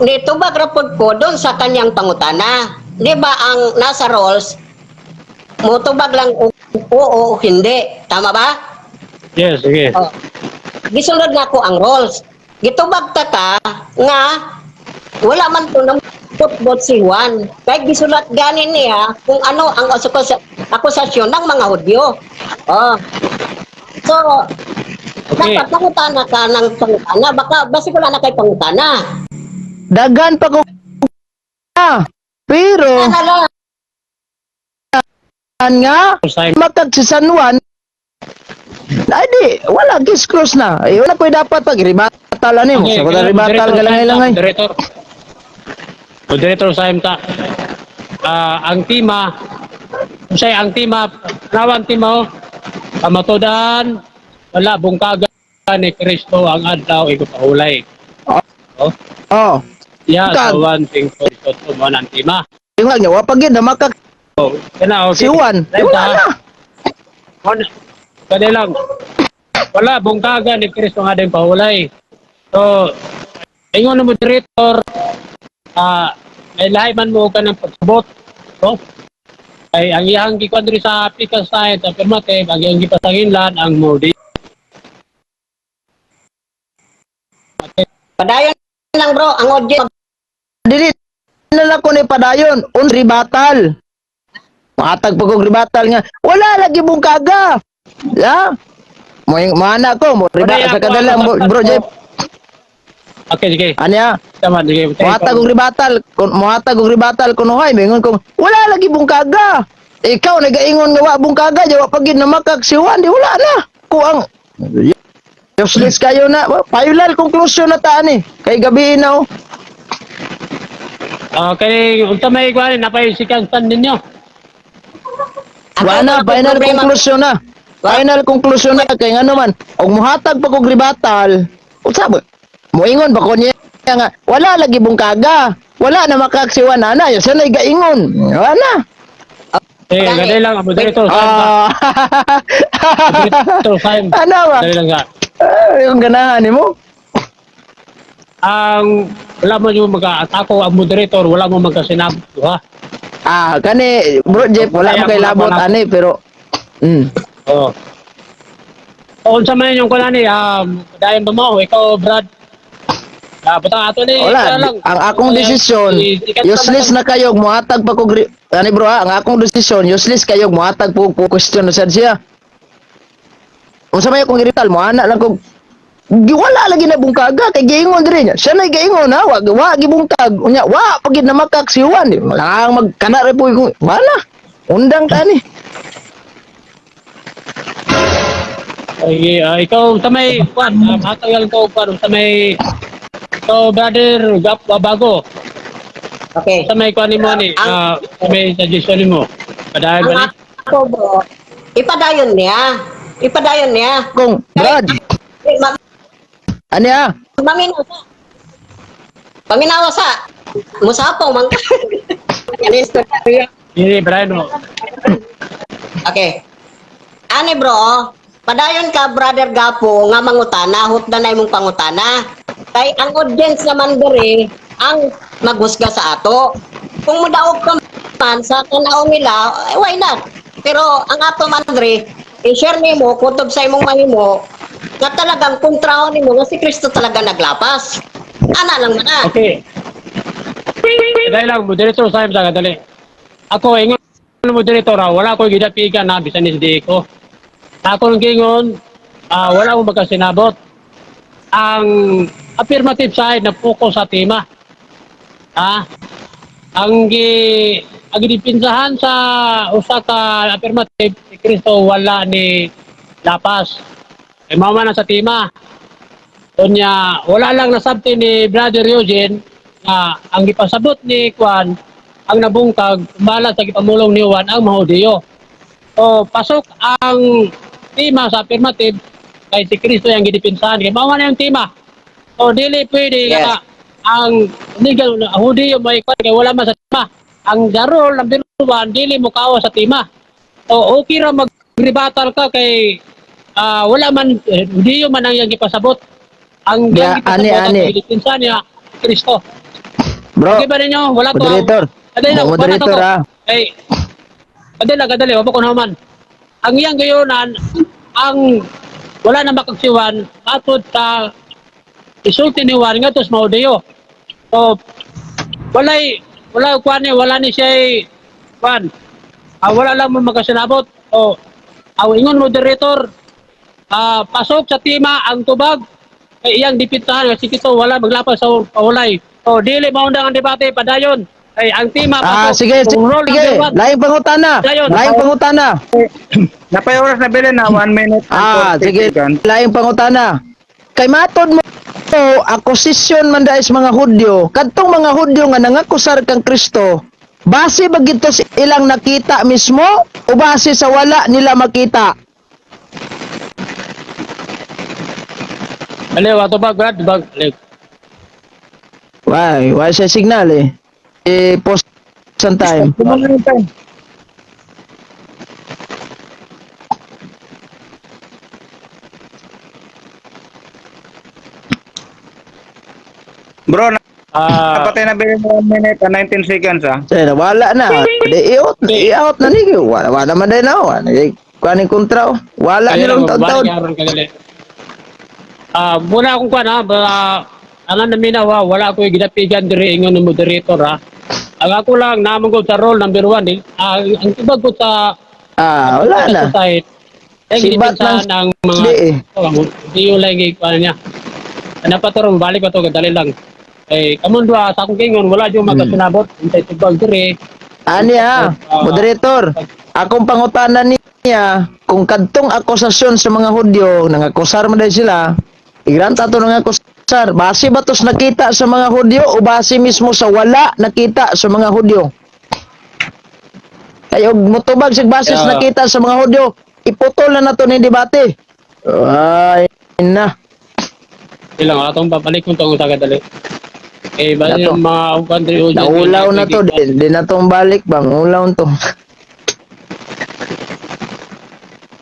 dito ba rapod ko doon sa kanyang pangutana? Di ba ang nasa roles, mutubag lang oo o hindi. Tama ba? Yes, sige. Gisunod na ko ang roles. Gitubag ta ka nga wala man to ng putbot si Juan. Kaya gisulat ganin niya kung ano ang akusasyon ng mga Hudyo. So, dapat pangutana ka ng pangutana. Baka basi ko lang na kay pangutana. Dagan pa ko pero nga makag si San Juan ay di wala close na wala ko dapat pag ribatal ani mo sa ribatal galangay Moderator sa imta ang tima lawan tima kamatodan wala bungkaga ni Kristo ang adlaw igpahulay. Oh, Oh. ya sa Kag. 1 thing for ito mo ng tima. Ingon niya, wa pagid na makak Oh, kana okay. siwan. Wala na. Kani lang. Wala bungkaga ni Kristo nga din pahulay. So, ingon ng moderator, may lahi man mo ka ng pagsabot. No? Ay, ang iyang gikuan diri sa Pika Science Affirmative, ang iyang gipasanginlan ang modi. Padayon lang bro, ang audience. Dili na lang ko ni padayon. Ribatal. Matag pa kong ribatal nga. Wala lagi bungkaga. Ya? Mana ko mo ribatal sa kadalang bro Jeff. Okay, sige. Anya? Tama, sige. Muhatag og ribatal kuno hay mingon ko wala lagi bungkaga. Ikaw nagaingon nga wa bungkaga jawa pagid na makagsiwan di wala na. Ko ang useless kayo na. Final conclusion na ta ni. Kay gabi na oh. Okay, unta may kuan napay sikan stand ninyo. Wa na final conclusion na. Final conclusion na kay ngano man og muhatag pa kog ribatal. Unsa ba? Moingon ba ko niya nga wala lagi bungkaga. Wala na makagsiwan na na. Sa nay gaingon. Wala na. Eh, gadai lang ang moderator. Moderator time. Ano ba? Gadai lang ka. Yung ganahan ni mo. Ang wala mo yung mag-atako ang moderator, wala mo magkasinab, ha? Kani bro Jeff wala mo kay labot ani pero Oo. O unsa man yung kunani, dayon ba mo ikaw Brad? Butang ato ni wala ang akong desisyon useless na kayo muhatag pa kog ani bro ang akong desisyon useless kayo muhatag po question na sad siya. Unsa may akong irital mo ana lang kog wala lagi na bungkaga kay giingon diri niya. Siya na giingon ha, wa gibungkag. Unya, wa pagid na makaksiwan. Lang magkana ra po ko. Wala. Undang tani. Ay, ikaw sa may kwan, hatagal ko kwan sa may so brother Gap Bago. Okay. Sa may kwan mo ni, sa may suggestion mo. Padayon ba ni? Ako bro, ipadayon niya. Ipadayon niya. Kung Brad, ani ha? Manginawa sa. Panginawa sa. Musapaw man ka. Anis ko tayo. Hindi, Brian mo. Okay. Ani bro, padayon ka brother Gapo nga mangutana, hutda na imong pangutana. Kay ang audience naman diri ang maghusga sa ato. Kung mudaog ka man sa tanaw nila, why not? Pero ang ato man diri, i-share nimo kutob sa imong mahimo nga talagang kontrahon nimo nga si Kristo talaga naglapas. Ana lang man. Okay. Dahil lang, moderator sa sa kadali. Ako, ingon moderator, wala ko gidapigan na bisan ni di ko. Ako nang gingon, wala ko magkasinabot. Ang affirmative side na focus sa tema. Ang gidipinsahan sa usa ka affirmative si Kristo wala ni lapas. Ay mama na sa tema. Unya wala lang nasabti ni Brother Eugene na ang gipasabot ni Kwan ang nabungkag bala sa gipamulong ni Juan ang Mahudiyo. So pasok ang tema sa affirmative kay si Kristo yung gidipinsahan. Kaya mama na yung tema. So dili pwede Yes. ang legal na Hudiyo may kwan kay wala man sa tema. Ang darol ng binuwan dili mo kawa sa tema. So okay ra mag-rebattle ka kay wala man Hudiyo man ang iyang gipasabot. Ang Yeah, ani. gidipinsahan niya Kristo. Bro. Okay ba ninyo? Wala to. Moderator. Kadali lang, Moderator ha. Ay, kadali, wala ko naman. Ang iyang gayonan, ang wala na makagsiwan, atod sa isulti ni Juan nga tos Mahudiyo. So, wala ni siya Juan. Wala lang mo magkasinabot. So, ang ingon moderator, pasok sa tema ang tubag, kay iyang dipitahan kasi kito wala maglapas sa pahulay. So, dili maundang ang debate padayon. Ay ang tema pasok. Sige. Kung role number one, Laing pangutana. Dayon. Laing pangutana. Napay oras na bilin na 1 minute. and 40 Sige. seconds. Laing pangutana. Kay matod mo akusisyon man dahil sa mga Hudyo, kadtong mga Hudyo nga nangakusar kang Kristo, base ba gito sa ilang nakita mismo o base sa wala nila makita? Aliw, ato ba, Brad? Bag, aliw. Why sa signal eh. Post some time. Bro, Ah, napatay na bilhin mo 1 minute and 19 seconds ah. Say wala na. I-out na ni. Wala man din na. Kaning kontra. Wala kaya lang, nilang taon-taon. mabalik aron kadali. Muna akong kuha na, alam namin na, wala ko ginapigan diri ingon ng moderator ha. Ang ako lang, naman ko sa role number 1, ang tibag ko sa Wala na. society, ay Sibat ginipinsa lang ng mga, di eh. hindi yung lang ano niya. Napaturong, balik ko to, kadali lang. Kamon doa, sa akong kingon, wala yung magkasunabot, hintay tibag diri. Aniya, moderator. Akong pangutanan niya, kung kadtong akusasyon sa mga Hudyo, nangakusar man din sila, igranta to nangakusar. Base ba tos nakita sa mga Hudyo o base mismo sa wala nakita sa mga Hudyo? Kayo mutubag sa base sa nakita sa mga Hudyo, iputol na nato ni debate. Ay na. Ilang atong babalik kung itong kadali. Bali Nato. yung mga country Naulaw na to, di na tong balik bang ulaw to.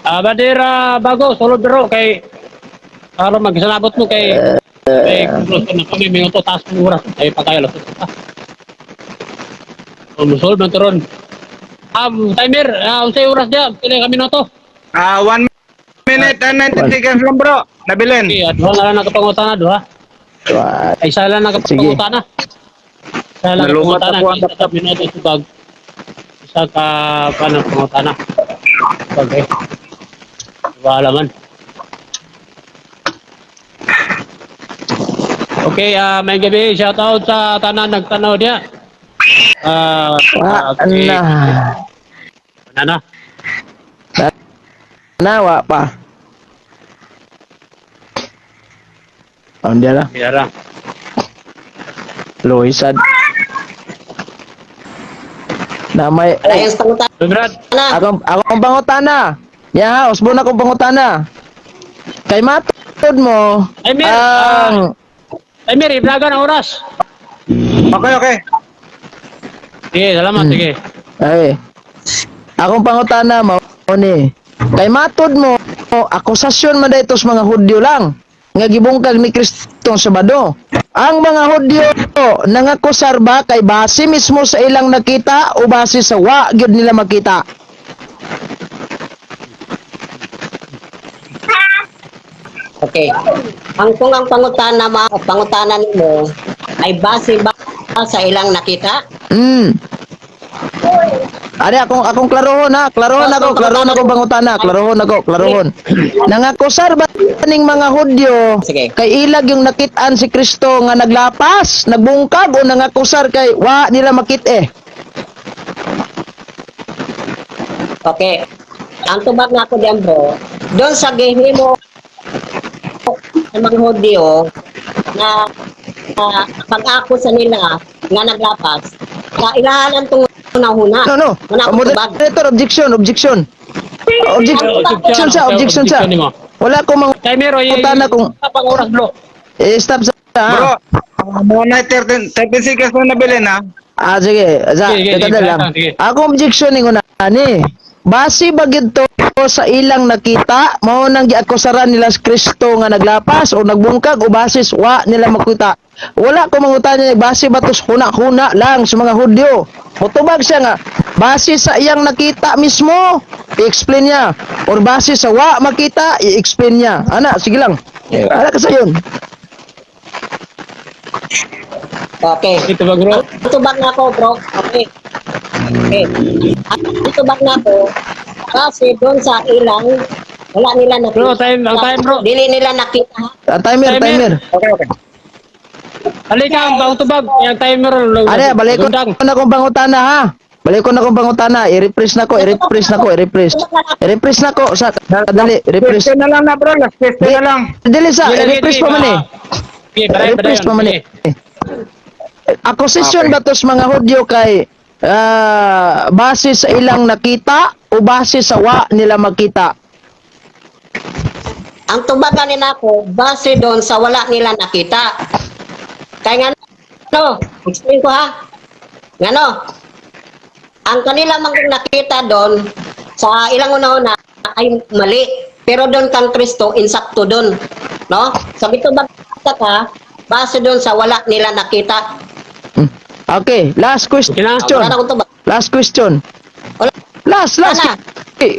Badira bago, solo biro kay para magsanabot mo kay close na kami minuto taas ng oras ay patay alas. Musul man turon. Timer, unsay oras dia? Pila ka minuto? 1 minute and 19 seconds lang bro. Nabilin. Okay, adwa na lang nakapangutana do ha. Ay sala na nakapangutana. Sala na Nalubat nakapangutana ako ang kay sa minuto subag. Isa ka paano pangutana. Okay. Wala man. Okay, may gabi. Shout out sa tanan nagtanaw dia. Okay. Na. Ano? Nawa pa. Ang dia lah. Biara. Loisad. Na may Alayang pangutan Brad. na. akong pangutana. Ya, usbon akong pangutana. Kay matod mo Ay, Mir. ang Ay, Mir, iblaga ng oras. Okay. Sige, salamat. Sige. ay akong pangutana mao ni. Kay matod mo akusasyon man dayto sa mga Hudyo lang nga gibungkag ni Kristo sa Sabado. Ang mga Hudyo nangakusar ba kay base mismo sa ilang nakita o base sa wa gyud nila makita? Okay. Kung ang pangutanan mo ay base ba sa ilang nakita? Ari akong klarohon ha, klarohon ako pangutana, klarohon. Nangakusar ba ning mga Hudyo Sige. kay ilag yung nakit-an si Kristo nga naglapas, nagbungkag o nangakusar kay wa nila makit Okay. Ang tubag nga ko diyan bro, doon sa gihimo ng mga Hudyo na pag-ako sa nila nga naglapas, sa ilahanan tong una-una. No. Una akong tubag. Moderator, objection. Objection sa. Wala ko mang Timer, putana kung pang oras, bro. stop sa. Bro, muna 30 seconds na nabilin ha. Sige. Sige, Teka lang. sige. Ako objection ni ni. Base ba gito sa ilang nakita, mao nang giakusaran nila sa Kristo nga naglapas o nagbungkag o basis wa nila makita. Wala ko mangutan niya base ba tos huna-huna lang sa mga Hudyo. Mutubag siya nga base sa iyang nakita mismo, i-explain niya. Or base sa wa makita, i-explain niya. Ana, sige lang. Ala ka sa yun. Okay. Ito ba, bro? Ang tubag nga ko bro. Okay. Ang tubag nga ko kasi doon sa ilang wala nila nakita. Bro, ang time, bro. Dili nila nakita. Timer. Okay. Halika, ang bang tubag. Yung timer. Ano, balik ko Gundang. na kong pangutana ha. Balik ko na kong pangutana. I-refresh na ko. I-refresh na ko. Sa, dali, refresh. Question na lang na bro, last question na lang. Dili sa, i-refresh pa man eh. Okay, baray, I-refresh pa man eh. sige. Akusasyon Okay. ba tos mga Hudyo kay base sa ilang nakita o base sa wa nila makita? ang tubagan nila ko, base doon sa wala nila nakita. Kaya nga, explain ko ha. Nga ang kanila mang nakita doon, sa ilang una-una, ay mali. Pero doon kang Kristo, insakto doon. No? Sabi ko, ka, base doon sa wala nila nakita. Okay, last question. Okay na. Wala na akong tubag. Last question. Wala. Last. Wala.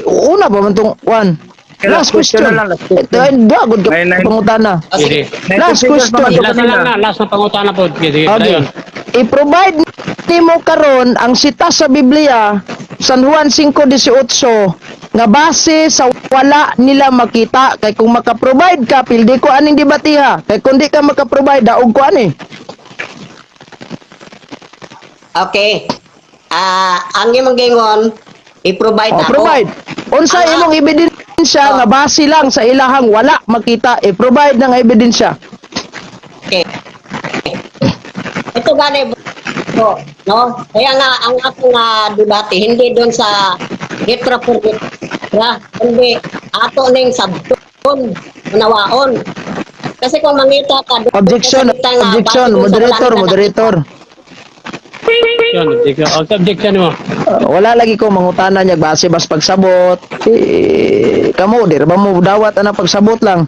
Una ba man tong one? Last question. Na lang, last question. Ito ay dagod ka Nine. pangutana. O, sige. Sige. Last question. Last na lang na. Last na pangutana po. Sige, Okay. dayon. I-provide nimo karon ang sita sa Biblia San Juan 5:18 nga base sa wala nila makita kay kung maka-provide ka pildi ko aning debatiha kay kung di ka maka-provide daog ko ani. Okay. Ang imong gingon, i-provide O ako. provide. Unsa Ah. imong ebidensya nga base lang sa ilahang wala makita i-provide ng ebidensya. Okay. Ito gani po, no? Kaya nga ang atong debate hindi doon sa Gitra for Gitra, hindi ato ning sabton, unawaon. Kasi kung mangita ka doon Objection, sa salita nga, objection, base doon sa wala nila moderator. Objection. Objection mo. Wala lagi ko mangutana niya base bas pagsabot. Kamo di ra ba mo dawat ana pagsabot lang.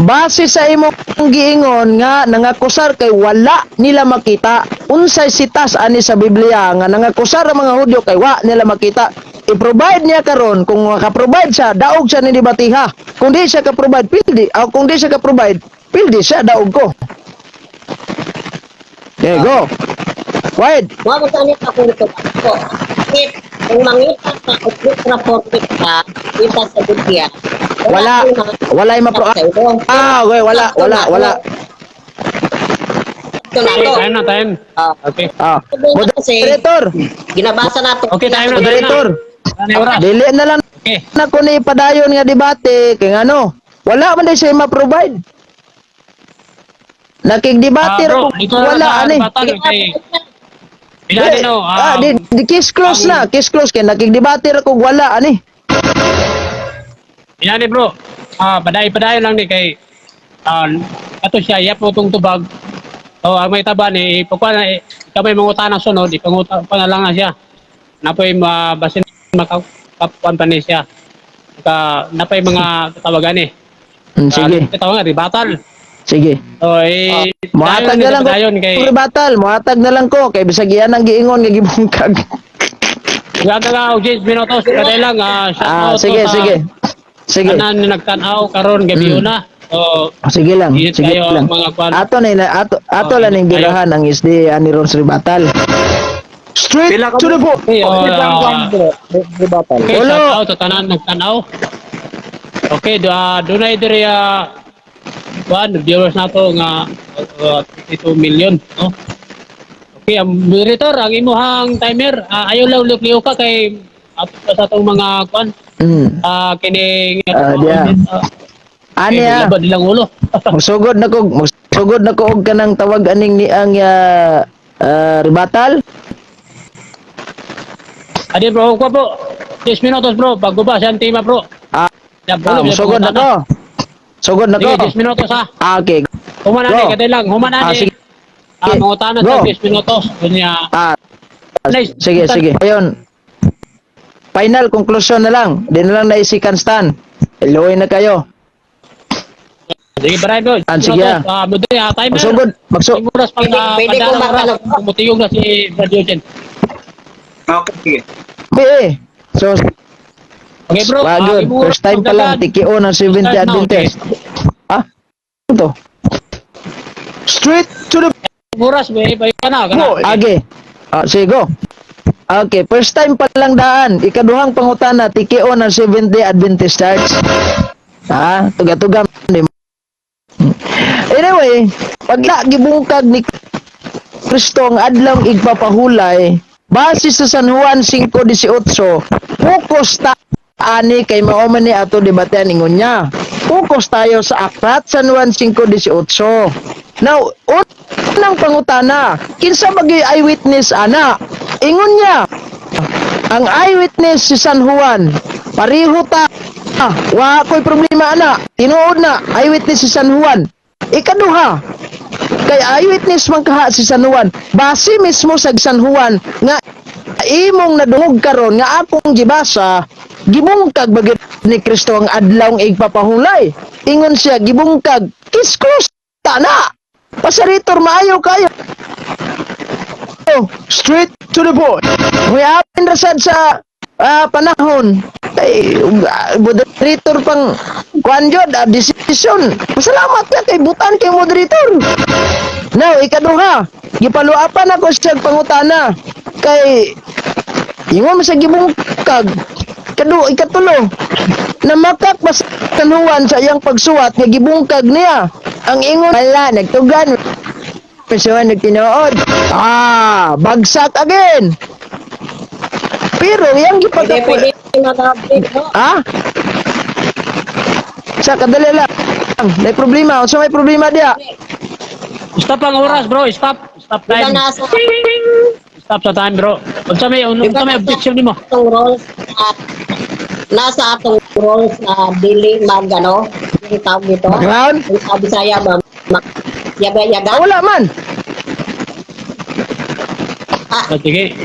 Base sa imong giingon nga nangakusar kay wala nila makita. Unsay sitas ani sa Biblia nga nangakusar ang mga Hudyo kay wala nila makita. I-provide niya karon kung ka-provide siya daog siya ni debatiha. Kung di siya ka-provide pildi, o kung di siya ka-provide pildi siya daog ko. Okay, go. Wide. Wa mo tanit ako nito ako. Kung mangita ka o Gitra for Gitra, kita sa Biblia. Wala yung mapro. Okay, wala. Ito na Okay, to. time. Okay. Kasi Moderator. ginabasa nato. Okay, time na. Moderator. Ano yung oras? Dili na lang Okay. na ko ni padayon nga debate kay ngano. Wala man day siya ma-provide. Nakigdebate ra Bro, ko dito na wala ani. batan kay Pinali no. Di case close na, case close kay nakigdebate ra ko wala ani. Pinali bro. Paday lang ni kay ato siya yapo tong tubag. So ang may taba ni pagkuan kamay mangutan ng sunod, ipangutan pa na lang na siya. Napoy basin makakuan pa ni siya. Napay mga tawagan eh. Sige, Tawag nga, ribatal. sige. So, Muhatag na lang ko. dayon kay Battle, muhatag na lang ko kay bisag iyan ang giingon nga gibungkag. Ganda nga og 10 minutos kada lang shout out Sige, sige. Sige. Tanan nagtan-aw karon gabi una. So, Sige lang, Init sige kayo lang. mga kwan. Ato lang ning init kayo. girahan ang SD ani Ron Sri Batal. Straight Pila ka to the mo? point. okay, okay, Ulo. shout out sa tanan nagtan-aw. Okay, dunay diri viewers nato nga 52 million, no? Okay, ang moderator, ang imuhang timer, ayaw lang liw ka kay sa atong mga kwan, kining Diya. Anya. labad nilang ulo. Magsugod na ko og kanang tawag aning ni ang Ribatal. Adi bro, ko bro. 10 minutos bro, pagbaba sa antima bro. Sugod na ko. Sugod na ko. Sige, 10 minutos ha. Okay. Humana Go. ni, kada lang, humana ni. Sige. Mangutana Go. sa 10 minutos. Kunya, Nice. Sige. Ayun. Final conclusion na lang. Di na lang naisikan stand. Eloy na kayo. sige, baray bro. Sige. Budre, timer. Magsugod. Oras pang Pwede ko matanong. Mutiyog na si Brad Eugene. Okay. So, Okay bro. wagod. First time pa lang tikio ng 70 Adventist. Ito. Straight to the Oras, may iba na. Age. Sige, go. Okay, first time pa lang daan. Ikaduhang pangutana, tikio ng 70 Adventist Church. Tuga-tuga. Anyway, pagla gibungkag ni Kristo ang adlaw igpapahulay, base sa San Juan 5:18, focus ta ani kay mao man ni ato debatean ingon niya. Focus tayo sa aklat San Juan 5:18. Now, unang pangutana, kinsa bagay eyewitness ana? Ingon niya, ang eyewitness si San Juan, pareho ta wa ko'y problema ana. Tinuod na, eyewitness si San Juan. Ikaduha, kay eyewitness man kaha si San Juan. Base mismo sa San Juan nga imong nadungog karon nga akong gibasa, gibungkag bagid ni Kristo ang adlawng igpapahulay. Ingon siya gibungkag, kiskus tana. Pasaritor maayo kayo. Straight to the point. We hapin rasad sa panahon. Ay, moderator pang kuan jud decision. Pasalamat ka kay butan kay moderator. Now, ikaduha, gipaluapan ako sa pangutana kay ingon mo sa gibungkag. Ikatulo, na makakmasanuhan sa iyang pagsuwat nga gibungkag niya. Ang ingon, wala, nagtugan. Pasuhan nagtinood. Bagsak again. Pero yung Pwede mag-update, no? Sa kadali lang. May problema. So may problema dia. Stop ang oras, bro. Stop. Stop Diba time. Stop sa time, bro. Unsa may objection nimo? Atong rules, nasa atong rules na dili magano, yung tawag dito. Background? Yung sabi saya yaga-yaga. Wala man. Sige.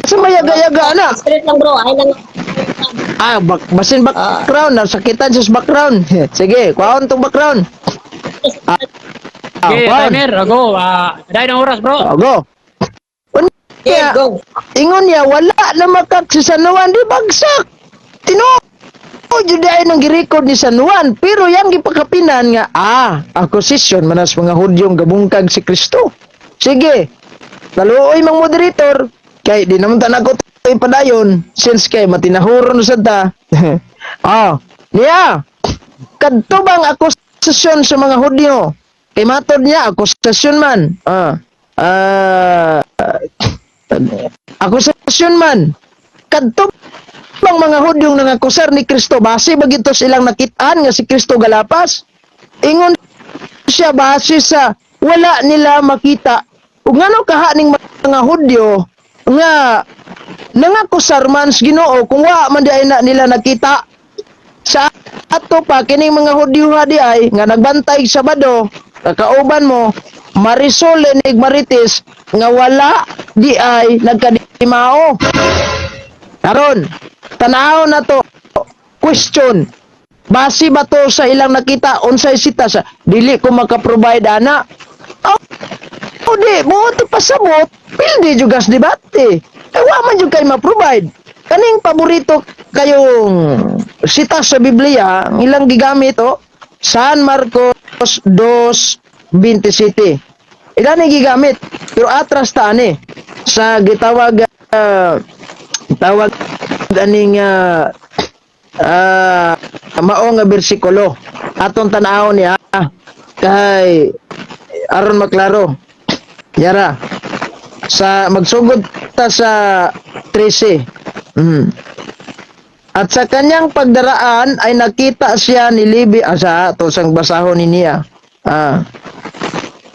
Sa mayaga-yaga na. Straight lang bro, ay lang. Basin background. Nasakitan sa background. Sige, kuhaon tong background. Okay, Kuhaon. timer. Go. Dahil ng oras, bro. Go. Okay, Unya, go. ingon niya, wala na makak si San Juan, di bagsak. Jud ay nang girecord ni San Juan, pero yang gipakapinan nga, akusasyon manas mga Hudyong gabungkag si Kristo. Sige, taluoy mang moderator, kay di naman ta nako padayon, since kay matinahuron sa ta. Niya, kadto bang akusasyon sa mga Hudyo? Kay matod niya, akusasyon man. Akusasyon man. Kadto bang mga Hudyong nangakusar ni Kristo base bagito silang nakitaan nga si Kristo galapas? Ingon siya base sa wala nila makita. Ug ngano kahaning mga Hudyo nga nangakusar man sa Ginoo kung wa man di ay na nila nakita. Sa ato pa kining mga Hudyo di ay nga nagbantay sa Sabado, kakauban mo Marisol enig Marites nga wala di ay nagkadimao. Karon, tanaw na to. Question. Base ba to sa ilang nakita unsay sita sa dili ko maka-provide ana? Di, buti pasabot, pildi jugas debate. Wa man jud kay ma-provide. Kaning paborito kayong sita sa Biblia, ang ilang gigamit San Marcos 2:27. Ilan ang gigamit? Pero atras ta ani sa gitawag tawag aning mao nga bersikulo atong tan-aw niya kay aron maklaro yara sa magsugod ta sa 13. At sa kanyang pagdaraan ay nakita siya ni Levi sa ato sang basahon niya.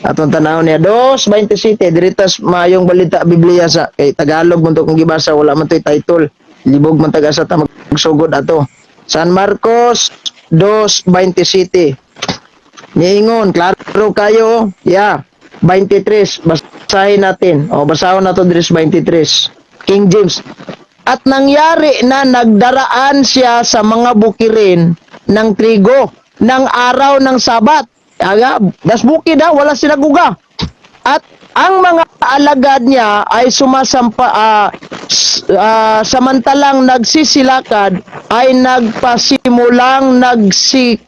Atong tanaw niya 2:27 diritas mayong balita Biblia sa kay Tagalog man to kung gibasa wala man toy title. Libog man taga sa ta magsugod ato. San Marcos 2:27. Niingon klaro kayo. 23 basahin natin. Basahon nato diri 23. King James. At nangyari na nagdaraan siya sa mga bukirin ng trigo ng araw ng Sabat. Das bukid wala sila guga. At ang mga alagad niya ay samantalang nagsisilakad ay nagpasimulang nagsikitil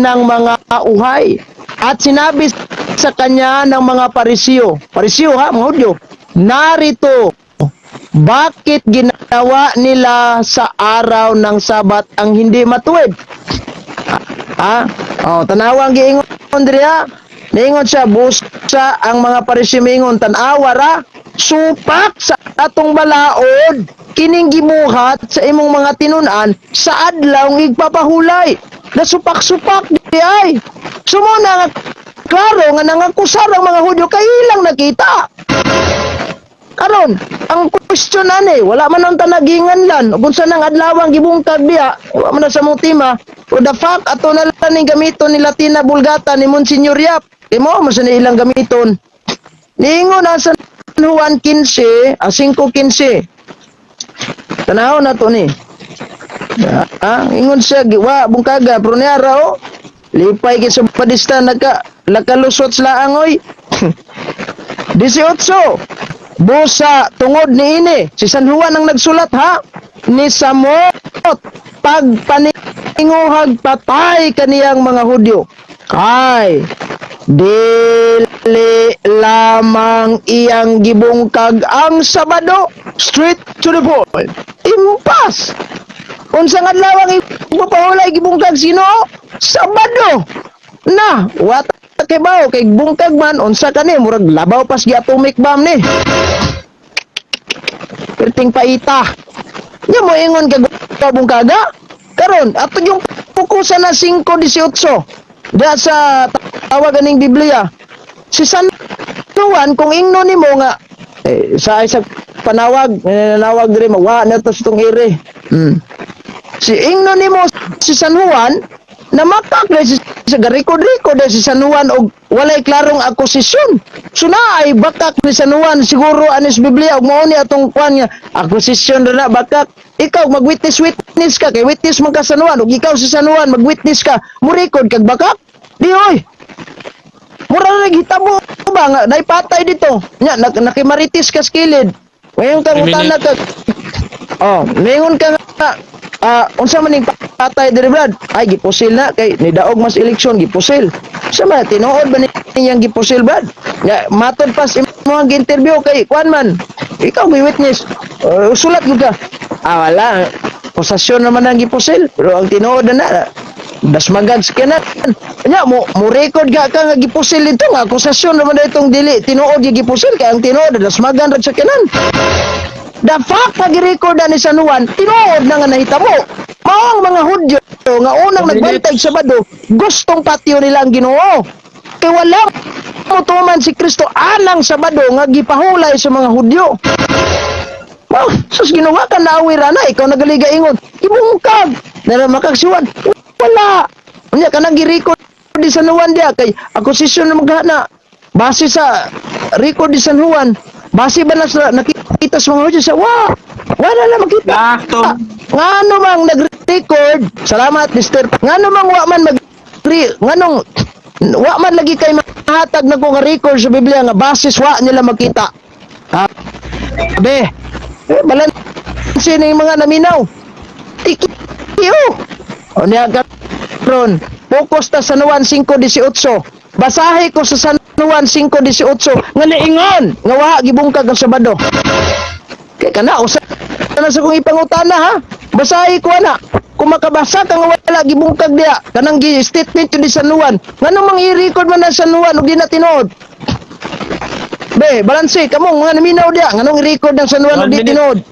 ng mga uhay. At sinabi sa kanya ng mga Parisiyo, mga Hudyo, narito, bakit ginawa nila sa araw ng Sabat ang hindi matuwid? Tanawang giingon diriya. Ningon siya busa ang mga Parisiyo mingon tan-awa ra supak sa atong balaod kining gibuhat sa imong mga tinun-an sa adlaw ng igpapahulay. Nasupak-supak di ay. Sumuna nga klaro nga nangakusar ang mga Hudyo kay ilang nakita. Karon, ang question ani, wala man ang tanagingan lan. Kung sa nang adlawang gibungkag diya, wala man na sa mong tema. O the fuck, ato na lang ni gamiton ni Latina Bulgata ni Monsignor Yap. Mo sa ilang gamiton. Niingon na sa Juan 15, 5:15. Tanaw na to ni. Ingon siya, wa bungkaga, pero niya raw, lipay kay sa padista, nakalusot sila angoy. 18. Busa tungod ni ini si San Juan ang nagsulat ha ni Samot pagpaninguhag patay kaniyang mga Hudyo kay dili lamang iyang gibungkag ang Sabado. Straight to the point. Impas unsang adlaw ang ipapahulay gibungkag sino? Sabado na what kay bao kay bungkag man unsa kani murag labaw pas gi atomic bomb ni perting paita nya mo ingon kay bungkaga karon ato yung pukusan na 5:18 da sa tawag aning Biblia si San Juan kung ingno nimo nga sa isa panawag nanawag diri wa na to itong ire si ingno nimo si San Juan na makakla si record si San Juan og walay klarong akusisyon. So na ay bakak ni San Juan siguro anis Biblia og mao ni atong kwan nga akusisyon na bakak. Ikaw mag-witness ka kay witness man ka San Juan og ikaw si San Juan mag-witness ka mo record kag bakak. Di oy. Mura na gitabo ba nga naipatay dito. Nya nakimaritis ka skilid. Ngayon kang utana ka. Ngayon ka nga unsa man ning patay diri Brad ay gipusil na kay nidaog mas eleksyon gipusil sa man tinuod ba niyang gipusil Brad nga matod pas imong interview kay kuan man ikaw may witness sulat gyud ka wala posasyon naman ang gipusil pero ang tinuod na dasmagag skenan nya mo record ka nga gipusil ito nga akusasyon naman itong dili tinuod gipusil kay ang tinuod dasmagan ra sa kenan. The fact pag-record ni San Juan, tinuod na nga nahitabo. Maong mga Hudyo nga unang nagbantay Sabado, gustong patio nila ang Ginoo. Kay wala mutuman si Kristo anang Sabado nga gipahulay sa mga Hudyo. Sus ginawa ka na awira na, ikaw nagaliga ingon, ibungkag, na makagsiwan. Wala. Unya ka nang gi-record di San Juan dia, kay akusisyon na maghana. Base sa record di San Juan, base ba na sa nakita sa mga Hudyo sa wala na makita. Ngano mang nag-record, salamat Mr. Ngano mang wa man nganong wa man lagi kay mahatag na ko nga record sa Biblia nga basis wa nila makita. Balanse ning mga naminaw. Tikiyo. O niya karon, focus ta sa San Juan 5:18. Basahi ko sa San Juan 5:18 nga niingon nga wa gibungkag ang Sabado. Kaya kana usa na sa kong ipangutana ha. Basahi ko ana. Kung makabasa ka nga wala gibungkag diya kanang statement di San Juan. Nganong mang-i-record man ang San Juan ug di na tinuod? Balanse kamo nga naminaw diya nganong i-record ang San Juan ug di tinuod?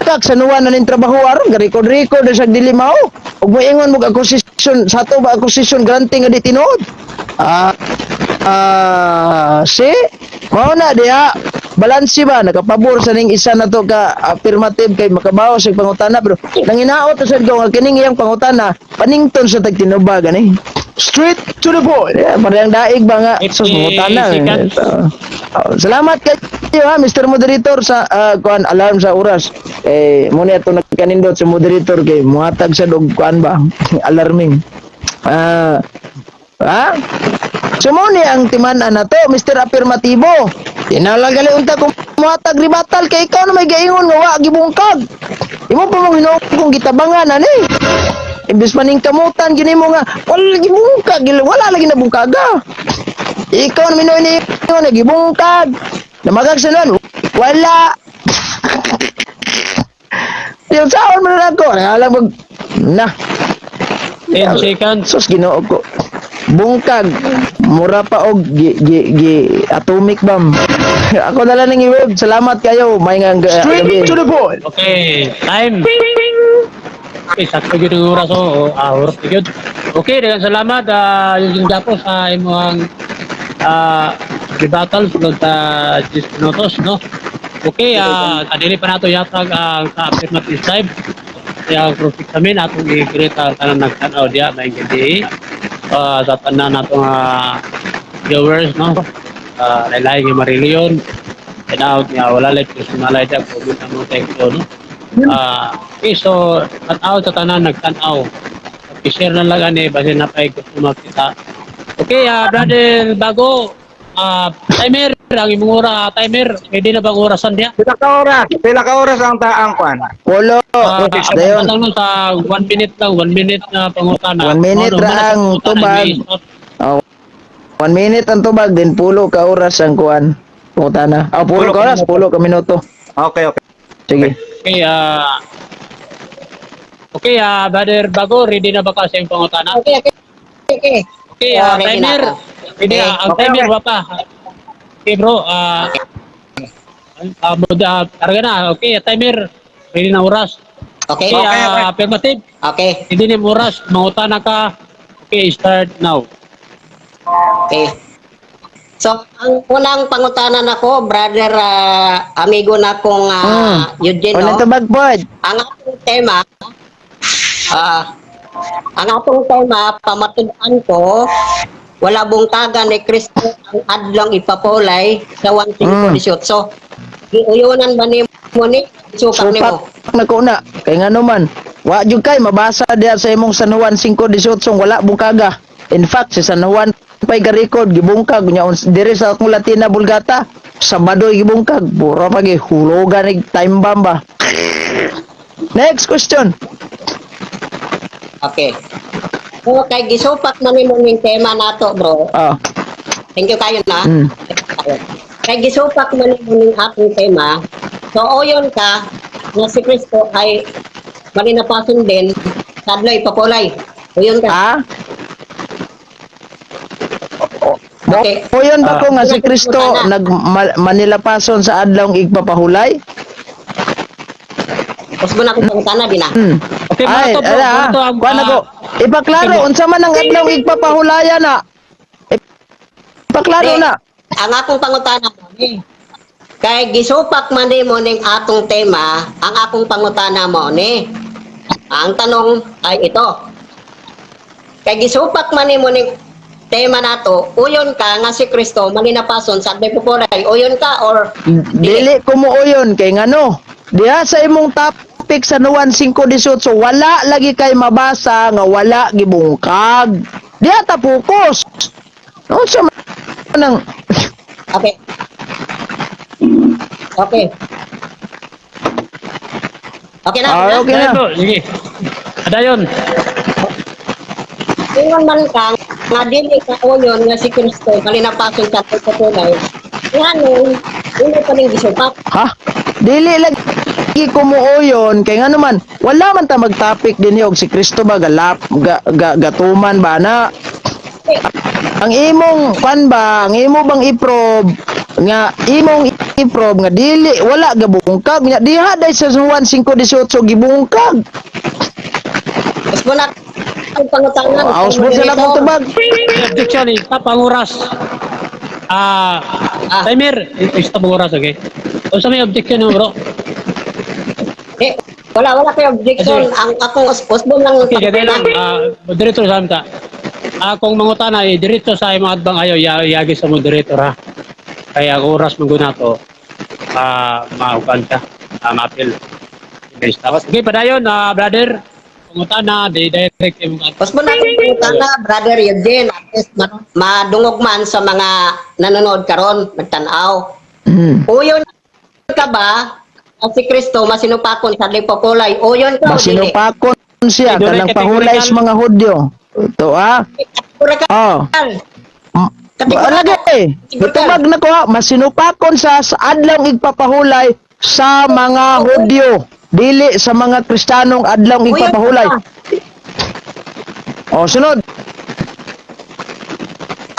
Kag San Juan na ning trabaho aron ga record sa dilimaw ug moingon mo akusisyon sa ato ba akusisyon granting nga di tinuod? Mao na diha balanse ba nakapabor sa ning isa na to ka affirmative kay makabaw sa pangutana pero nanginaot sa nga kining iyang pangutana panington sa tagtinuba gani straight to the point parang daig ba nga sa pangutana salamat kayo ha Mr. Moderator sa kuan alarm sa oras mo ni ato nagkanindot sa moderator kay muhatag sa dog kuan ba alarming sumuni ang timan-an na to, Mr. Affirmativo. Tinalagali unta kung muhatag ribatal kay ikaw na may gaingon nga wa gibungkag. Imo pa mong hinukong gitabangan ani. Imbes maning kamutan gini mo nga wala gibungkag, wala lagi na bungkaga. Ikaw na minoy ni nga gibungkag. Namagag sa nun, wala. Yung saon mo na ako, alam mo na. 10 seconds. Sus Ginoo ko. Bungkag mura pa og atomic bomb. Ako na lang ning iweb. Salamat kayo. May nga straight to the point. Okay, time. Okay, sakto gyud ang oras oras gyud. Okay, daghang salamat yung dapo sa imong battle sulod ta 10 minutos, no? Okay, kadili pa nato yatag ang sa affirmative side. Kaya ang profit kami natong i-greet tanan nagtanaw diya may gabi. Sa tanan natong viewers, no? Lailay nga marilyon. Tanaw niya wala like personalay siya comment ang mga teksto, no? Okay, so tanaw sa tanan nagtanaw. I-share na lang ani basin na pay gusto makita. Okay, brother Bago, timer ang imong ora timer, pwede na bang orasan diya? Pila ka oras ang taang kwan. Pulo. Dayon. Dayon. Lang sa 1 minute lang, 1 minute na pangutana. 1 minute Ano, ra wala ang sa pangutana, tubag. may stop. 1 minute ang tubag, din pulo ka oras ang kuan. Putana. Pulo ka oras, pulo ka minuto. Okay. Sige. Okay, okay, brother Bago, ready na ba ka sa iyong pangutana? Okay. Okay, Ready na timer. ako. Ready, Okay. ang timer ba pa? Okay, bro. Karga na. Okay, timer. Ready na oras. Okay. Okay, affirmative. Okay. Hindi ni oras, mangutana ka. Okay, start now. Okay. So, ang unang pangutanan ako, brother, amigo na kong Eugene, Unang no? tubag pod. Ang atong tema, pamatudan ko, wala bungkagan ni Kristo ang adlong ipapulay sa 1:5:18. So, giuyunan ba ni mo ni? Sukak ni mo. Supak na ko na. Kay nga naman, wa jud kay mabasa diya sa imong San Juan 5:18 wala bungkaga. In fact, si San Juan pay ga-record gibungkag nya diri sa akong Latina Vulgata. Sabado gibungkag, puro pagi hulugan ig time bomb ba. Next question. Okay. So, kay gisupak man ni mo ning tema nato, bro. Thank you kayo na. Kay gisupak man ni mo ning akong tema. So, oyon ka na si Kristo ay maninapason din sa adlaw ipapulay. Oyon ka. Okay. O yun ba ko nga si Kristo manilapason sa adlaw igpapahulay? Tapos mo na akong pangutana din na. Okay, Ay, mga to, bro. ala, Ito ang, kuan ako. Ipaklaro unsa man ang adlaw igpapahulaya na? Ipaklaro na. Ang akong pangutana mo ni. Kay gisupak man ni mo ning atong tema, ang akong pangutana mo ni. Ang tanong ay ito. Kay gisupak man ni mo ning tema nato, uyon ka nga si Kristo maninapason sa adlaw ipapulay. Uyon ka or Dili ko mo uyon kay ngano. Diha sa imong topic sa Juan 5:18 wala lagi kay mabasa nga wala gibungkag. Diha ta focus. Unsa man ang Okay. Okay. Okay na. okay na. Bro, sige. Adayon. Ingon man ka nga dili ka uyon nga si Kristo maninapason sa adlaw ipapulay. Ngano, ulo pa ning gisupak. Ha? Dili lagi ko mo uyon kay ngano man wala man ta mag-topic din og si Kristo ba gatuman ba na ang imong kwan ba ang imo bang iprob nga dili wala gabungkag nya diha day sa Juan 5:18 gibungkag. Mas mo na ang pangutanan. Aos mo sila kung tubag. Objection eh. Panguras. Timer. Ito panguras, okay? O sa may objection mo, bro? Wala kayo objection. Kasi- Ang akong usbon lang ng Okay, gano'n lang. Moderator sa amta. Kung mangutana, diretso sa mga adbang ayaw, yagi sa moderator, ha? Kaya ang oras mo na to, maukan ka, mapil. Okay, padayon, brother. Pangutana, direct yung Mas mo na akong pangutana, brother Eugene. At least madungog man sa mga nanonood karon, nagtanaw. Uyon ka ba? Ang si Kristo masinupakon sa lipopulay. Uyon ka o dili? Masinupakon siya Kategorikal. kanang pahulay sa mga Hudyo. Ito Kategorikal. Oh. Lagi. Tubag na ko masinupakon sa adlaw igpapahulay sa mga Hudyo. Dili sa mga Kristiyanong adlaw igpapahulay. Sunod.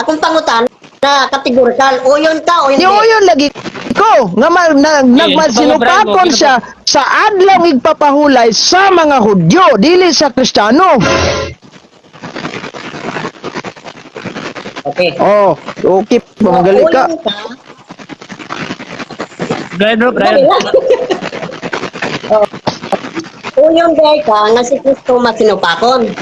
Akong pangutana, kategorikal. Uyon ka o hindi? Yun lagi ko nga nagmasinupakon siya sa adlaw igpapahulay sa mga Hudyo, dili sa Kristiyano. Okay. Oh, okay, So, magaling ka. uyong ka, Brian, bro, dali Brian. lang. Uyong gay ka, nga si Kristo masinupakon.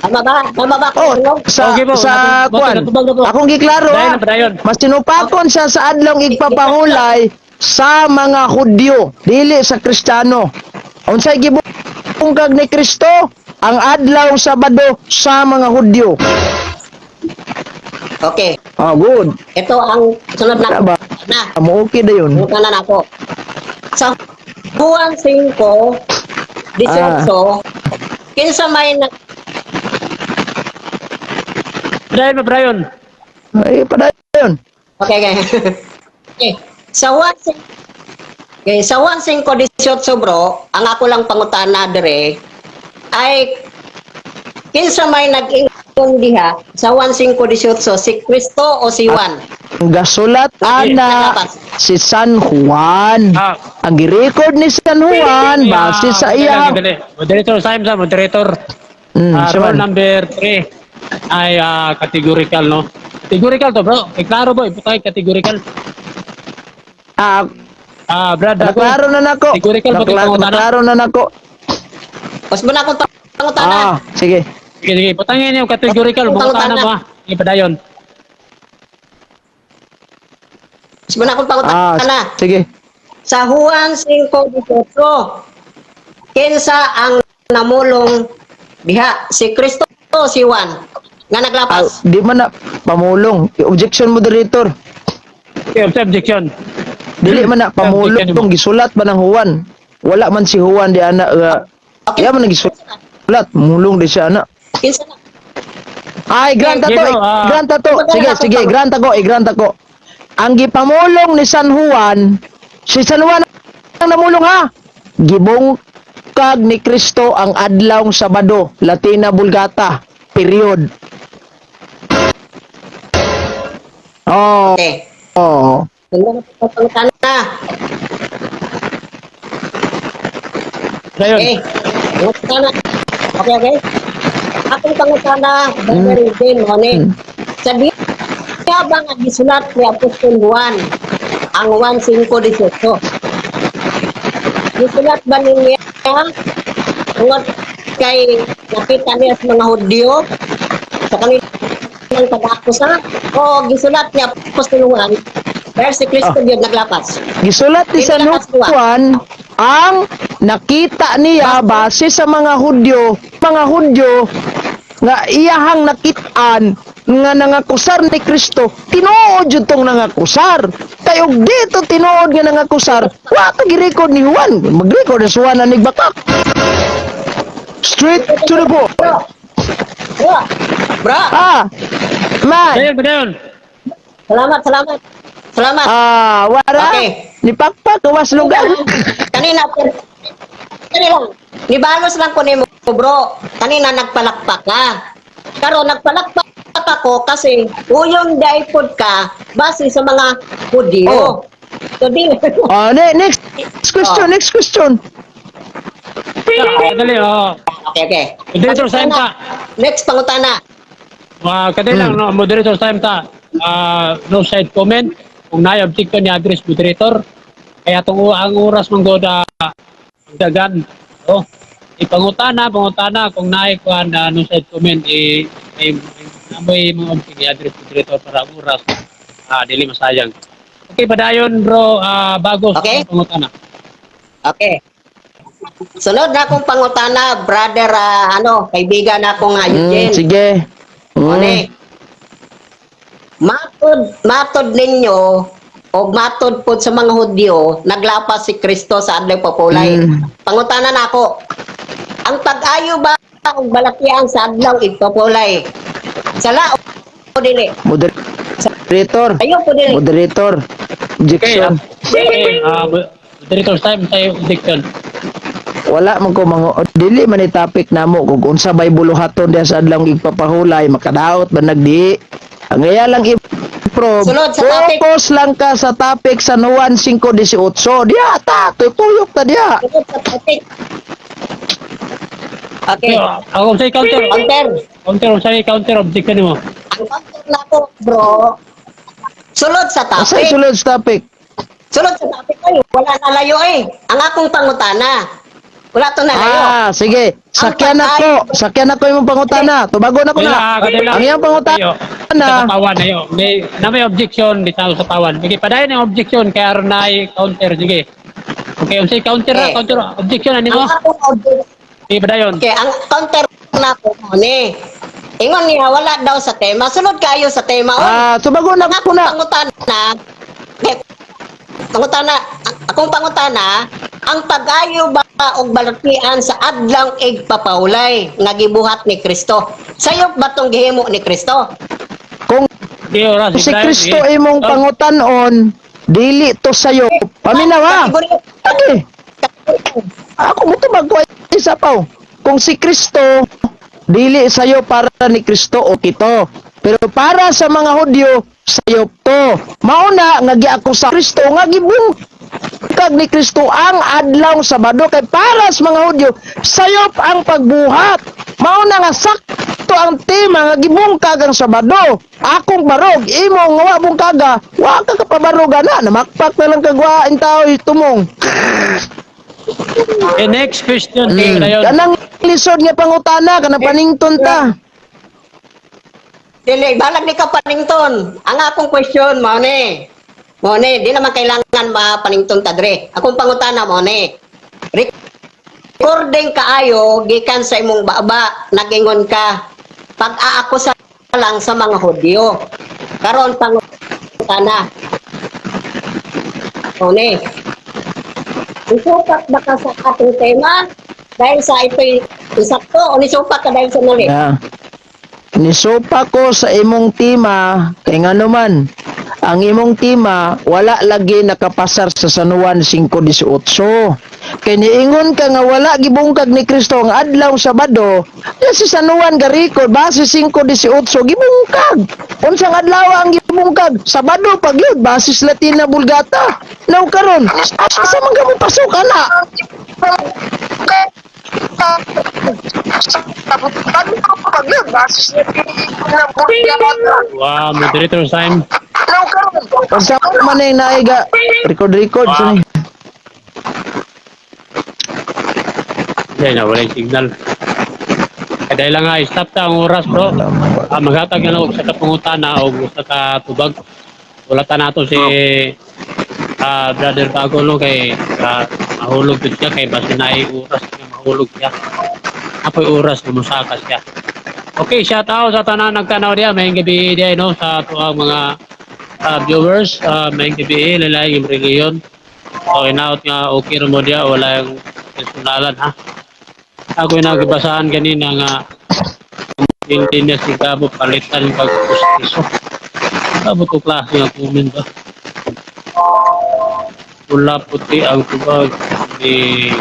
Tama ba? Tama ba Oh, kung Okay po, sa kwan. natubag na po. Akong giklaro Brian, ha. Brian. Masinupakon siya sa adlong igpapahulay sa mga Hudyo, dili sa Kristiyano. Unsay gibungkag ni Kristo? Ang adlaw Sabado sa mga Hudyo. Okay. Ah, good. Ito ang sunod na Ba? na. Amo okay na yun. Bukan na ako. Sa Juan 5, 18, kinsa may na, Brian. Ay, padayon. okay, okay. Okay. Sa Juan 5, okay, sa Juan 5:18 bro, ang ako lang pangutana dire ay kinsa may nag-ingon diha sa Juan 5:18, si Kristo o si Juan? Ang gasulat ana si San Juan. Ah. Ang gi-record ni San Juan base sa iya. Moderator, time sa moderator. Siya Rule man. number 3 ay categorical, no? Categorical to, bro. Klaro ba? Iputay categorical. Ah, Brad, ako. naklaro na nako. Categorical pati pangutana. Naklaro na nako. Mas mo na akong pangutana. Sige. Sige, putangin yung categorical. Pangutana mo, ha? Ipadayon. Mas mo na akong pangutana. Sige. Sa Juan 5:18, kinsa ang namulong diha? Si Kristo o si Juan? Nga naglapas. Di man na pamulong. Objection moderator. Okay, objection. Dili man na pamulong. Gisulat ba ng Juan? Wala man si Juan di ana. Okay. Iya man gisulat. Mulong di siya ana. Kinsa na? Ay, grant Okay, to. bro, Grant to. Sige, grant ako. Ang gipamulong ni San Juan, si San Juan ang namulong ha. Gibungkag ni Kristo ang adlaw Sabado, Latina Vulgata, period. Oh. Okay. Oh. Ano na pangutana? Dayon. Okay. Pangutana. Okay. Akong pangutana, Brother Eden, Mone. Sabi kaya ba nga gisulat ni Apostol Juan ang 1:5:18? Gisulat ba niya tungod kay nakita niya sa mga Hudyo sa kanilang pag-akusa? O gisulat ni Apostol Juan pero si Kristo yun naglapas? Gisulat ni San Juan ang nakita niya base sa mga Hudyo nga iyahang nakitaan nga nangakusar ni Kristo, tinuod jud tong nangakusar. Kay og dito tinuod nga nangakusar, wa ka gi-record ni Juan. Mag-record sa Juan na nigbakak. Straight to the point. Bro, Man. Dayon. salamat. Wala. Okay. Ni Pakpak kawas lugar. Kanina lang. Nibalos lang ko nimo, bro. Kanina nagpalakpak ka. Karon nagpalakpak ako kasi uyong daipod ka base sa mga Hudyo. So di. Next question. Dali, Okay. Moderator, time ta. Next pangutana. Kadali lang, no? Moderator, time ta. No side comment. Kung na-object ka ni address moderator. Kaya ang oras mong goda dagan. Oh. Pangutana. Kung na-ikuan no side comment, may mga object ni address moderator para ang oras. Dili masayang. Okay, padayon bro. Bago Okay. sa pangutana. Okay. Sunod na akong pangutana, brother, kaibigan ako nga Eugene. Sige. Mone. Matod ninyo o matod po sa mga Hudyo, naglapas si Kristo sa adlaw papulay. Pangutana na ako, ang pag-ayo ba ang balatian sa adlaw ipapulay? Sala o dili? Moderator. Ayo po dili. Moderator. Objection. Moderator, time tayo objection. Wala man ko mga dili man ni topic namo kung unsa bay buluhaton diha sa adlaw igpapahulay makadaot ba nagdi. Ang iya lang i-probe. Sunod sa topic. Focus lang ka sa topic sa Juan 5:18. Diya ta, tutuyok ta diya. Sunod sa topic. Okay. Ako sa counter. Counter. Counter objection mo. Ang counter na ko, bro, sulod sa Asay topic. sulod sa topic. Sulod sa topic kayo. Wala na layo eh. Ang akong pangutana. Wala to na layo. Sige. Sakyan ako imong pangutana. Tubago na ko na. Kadila. Ang iyang pangutana. Sa tawan na yun. May objection di tao sa tawan. Sige, padayon ang objection kaya na counter. Sige. Okay, unsay counter na, Okay. counter. Objection ano mo? Ang akong object, Sige, padayon. okay, ang counter na ko mo ni. Ingon niya, wala daw sa tema. Sunod kayo sa tema. Tubago na Ang ko akong na. Akong pangutana, ang pagayo ba og balatian sa adlang igpapaulay nga gibuhat ni Kristo. Sayop ba tong gihimo ni Kristo? Kung Sige, oras. si Kristo imong pangutanon, dili to sayo. Paminaw ha. Lagi. Ako mo tubag ko isa pa. Kung si Kristo, dili sayo para ni Kristo o kito. Pero para sa mga Hudyo, sayop to. Mauna, nga gi ako sa Kristo, nga gibungkag ni Kristo ang adlaw Sabado. Kay para sa mga Hudyo, sayop ang pagbuhat. Mauna nga sakto ang tema nga gibungkag ang Sabado. Akong barog, imo nga wa bungkaga, wa ka kapabaroga na. Namakpak na lang kagwain tao tumong. Okay, next question. Sige, padayon. Kanang lisod nga pangutana, kanang panington ta. Dili, balag ni ka panington. Ang akong question, mo ni. Di naman kailangan mapanington tadre. Akong pangutana mo ni. Recording kaayo, gikan sa imong baba, nagingon ka, pag-aakusa lang sa mga Hudyo. Karon pangutana. Mo ni. Isupat ba ka sa ating tema? Dahil sa ito'y isakto o nisupat ka dahil sa mali? Yeah. Nisopa ko sa imong tima, kay nga naman, ang imong tima, wala lagi nakapasar sa Sanuan 5:18. Kay niingon ka nga wala gibungkag ni Kristo ang adlaw Sabado, ya si Sanuan garikod, base 5:18, gibungkag. Unsang adlaw ang gibungkag? Sabado pag yun, basis Latina Vulgata. Now karon, asa man ka mo pasok ana? Wow, moderator time. Unsa man ay naiga record sa ni. Yan na, wala yung signal. Kaya lang nga, stop ta ang oras, bro. Maghatag na ako sa kapangutana o sa katubag. Wala ta nato si Brother Bagulo kay mahulog din siya kay basi na oras na mahulog siya. Apoy oras na musaka siya. Okay, shout out sa tanan nagtanaw diya. May gabi diya no sa ato ang mga viewers. May gabi lalay yung reliyon. So, inaot nga okay mo diya. Wala yung personalan ha. Ako yung nagbasahan kanina nga hindi niya si Gabo palitan yung pagpustiso. Gabo to klase nga comment ba? Pula puti ang tubag ni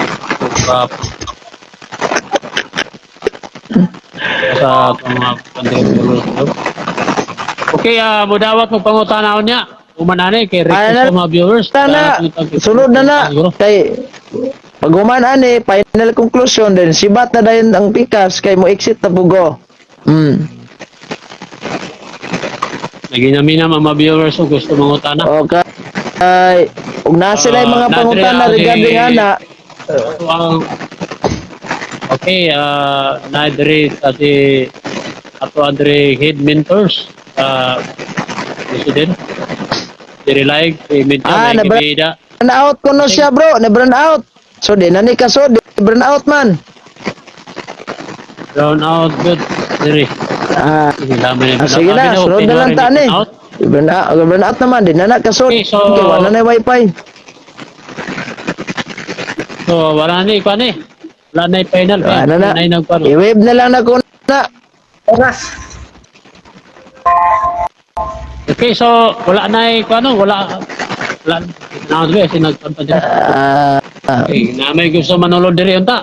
Gabo. Sa mga pandemolo. Okay, mudawat mo pangutanaw niya. Umananay kay request sa mga viewers. Sunod na. Kay pag humaan final conclusion din, sibat na dayon ang pikas kay mo exit na pugo. Naginamina mga viewers o gusto mangutana. Okay. Ug na sila yung mga pangutana regarding ana. Okay, nadiri kasi ato Andre head mentors president. Diri like mentor na kibida. Burn out ko no siya bro, na burn out. So di na ni kaso di burn out man. Brown out good. Diri. Sige na, sunod na lang ta ni. Burn out naman din na kaso. Okay, so wala na wifi. So wala ni pa ni. Wala na yung final. Ano na? I-wave na lang ako na. Oras. Okay, so wala na yung wala na kasi nagpunta dito. Okay, na may gusto manulod diri unta.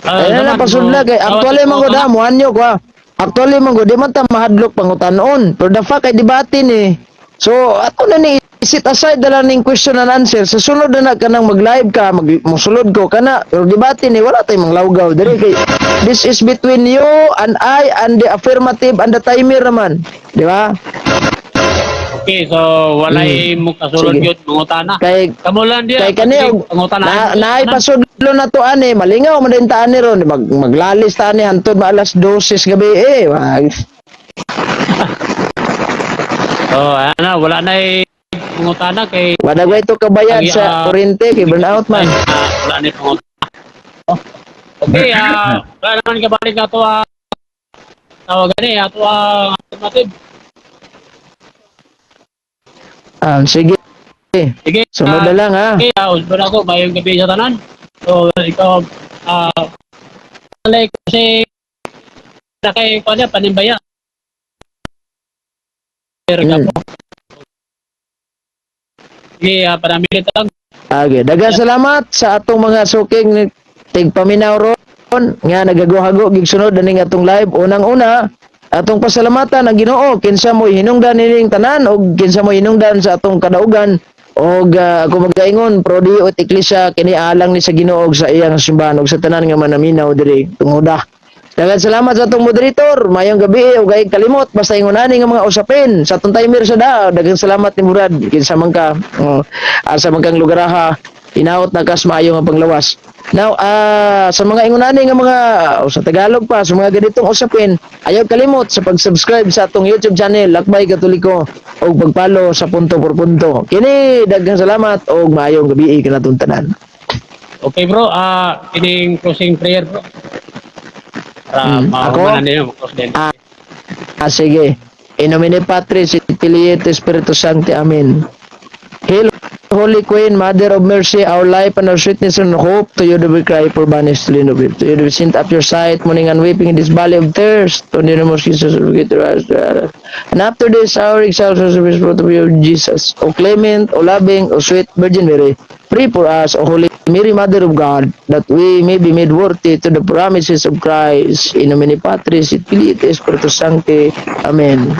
Ayun na pasudla kay actually man gud mo anyo ko. Actually man gud di man ta mahadlok pangutanon. Pero the fact kay debate ni. So ato na ni Isit aside na lang ning question and answer. Sa sunod na ka nang mag-live ka, musulod ko kana. Pero debate ni wala tayong manglawgaw diri kay this is between you and I and the affirmative and the timer naman. Di ba? Okay, so walay mo kasulod Sige. yun, mangutana. Kay Kamo lang kay diya, kani og naipasudlo na to ani malingaw man din ta ani ron maglalis ta ani hantod maalas 12 gabi Oh, ano, wala na mangutana kay Wadagway to kabayad Lagi, sa kuryente kay burnout man. wala na mangutana. Okay, wala naman kabalik na to, tawagan ato alternative. Sige. Sige, Sunod na lang ha. okay, usbon ako, mayong gabi sa tanan. So, ikaw, like, kasi, na kay ko niya, panimbaya. Pero Mm. po. Sige, panamili lang. Okay, daghang salamat sa atong mga suking tigpaminaw ron nga nagaguhago gig sunod ani atong live. Unang-una, atong pasalamatan ang Ginoo kinsa mo hinungdan nining tanan og kinsa mo hinungdan sa atong kadaugan og ako magaingon prodi o iglesia kini alang ni sa Ginoo og sa iyang simbahan og sa tanan nga manaminaw diri tungoda. Daghang salamat sa atong moderator. Mayong gabi ug ay kalimot basta ingunani nga mga usapin sa atong timer sa da. Daghang salamat ni Murad kinsa man ka asa man kang lugaraha hinaot na kas maayo nga panglawas. Now, sa mga ingunani nga mga sa Tagalog pa, sa mga ganitong usapin, ayaw kalimot sa pag-subscribe sa atong YouTube channel, Lakbay Katoliko, o pag-follow sa punto por punto. Kini, daghang salamat o maayong gabi kanatong tanan. Okay bro, kining closing prayer bro. Para Ako? mahumanan ninyo, close din. Sige. In nomine Patris, et Filii, et Spiritus Sancti. Amen. Hail, Holy Queen, Mother of Mercy, our life and our sweetness and hope, to you do we cry for banished land of it. To you do we send up your sight, mourning and weeping in this valley of thirst. To you, most Jesus, will get to us. And after this hour, exalt us of his fruit of your Jesus. O clement, O loving, O sweet Virgin Mary, pray for us, O Holy Mary, Mother of God, that we may be made worthy to the promises of Christ. In nomine Patris, et Filii, et Spiritus Sancti. Amen.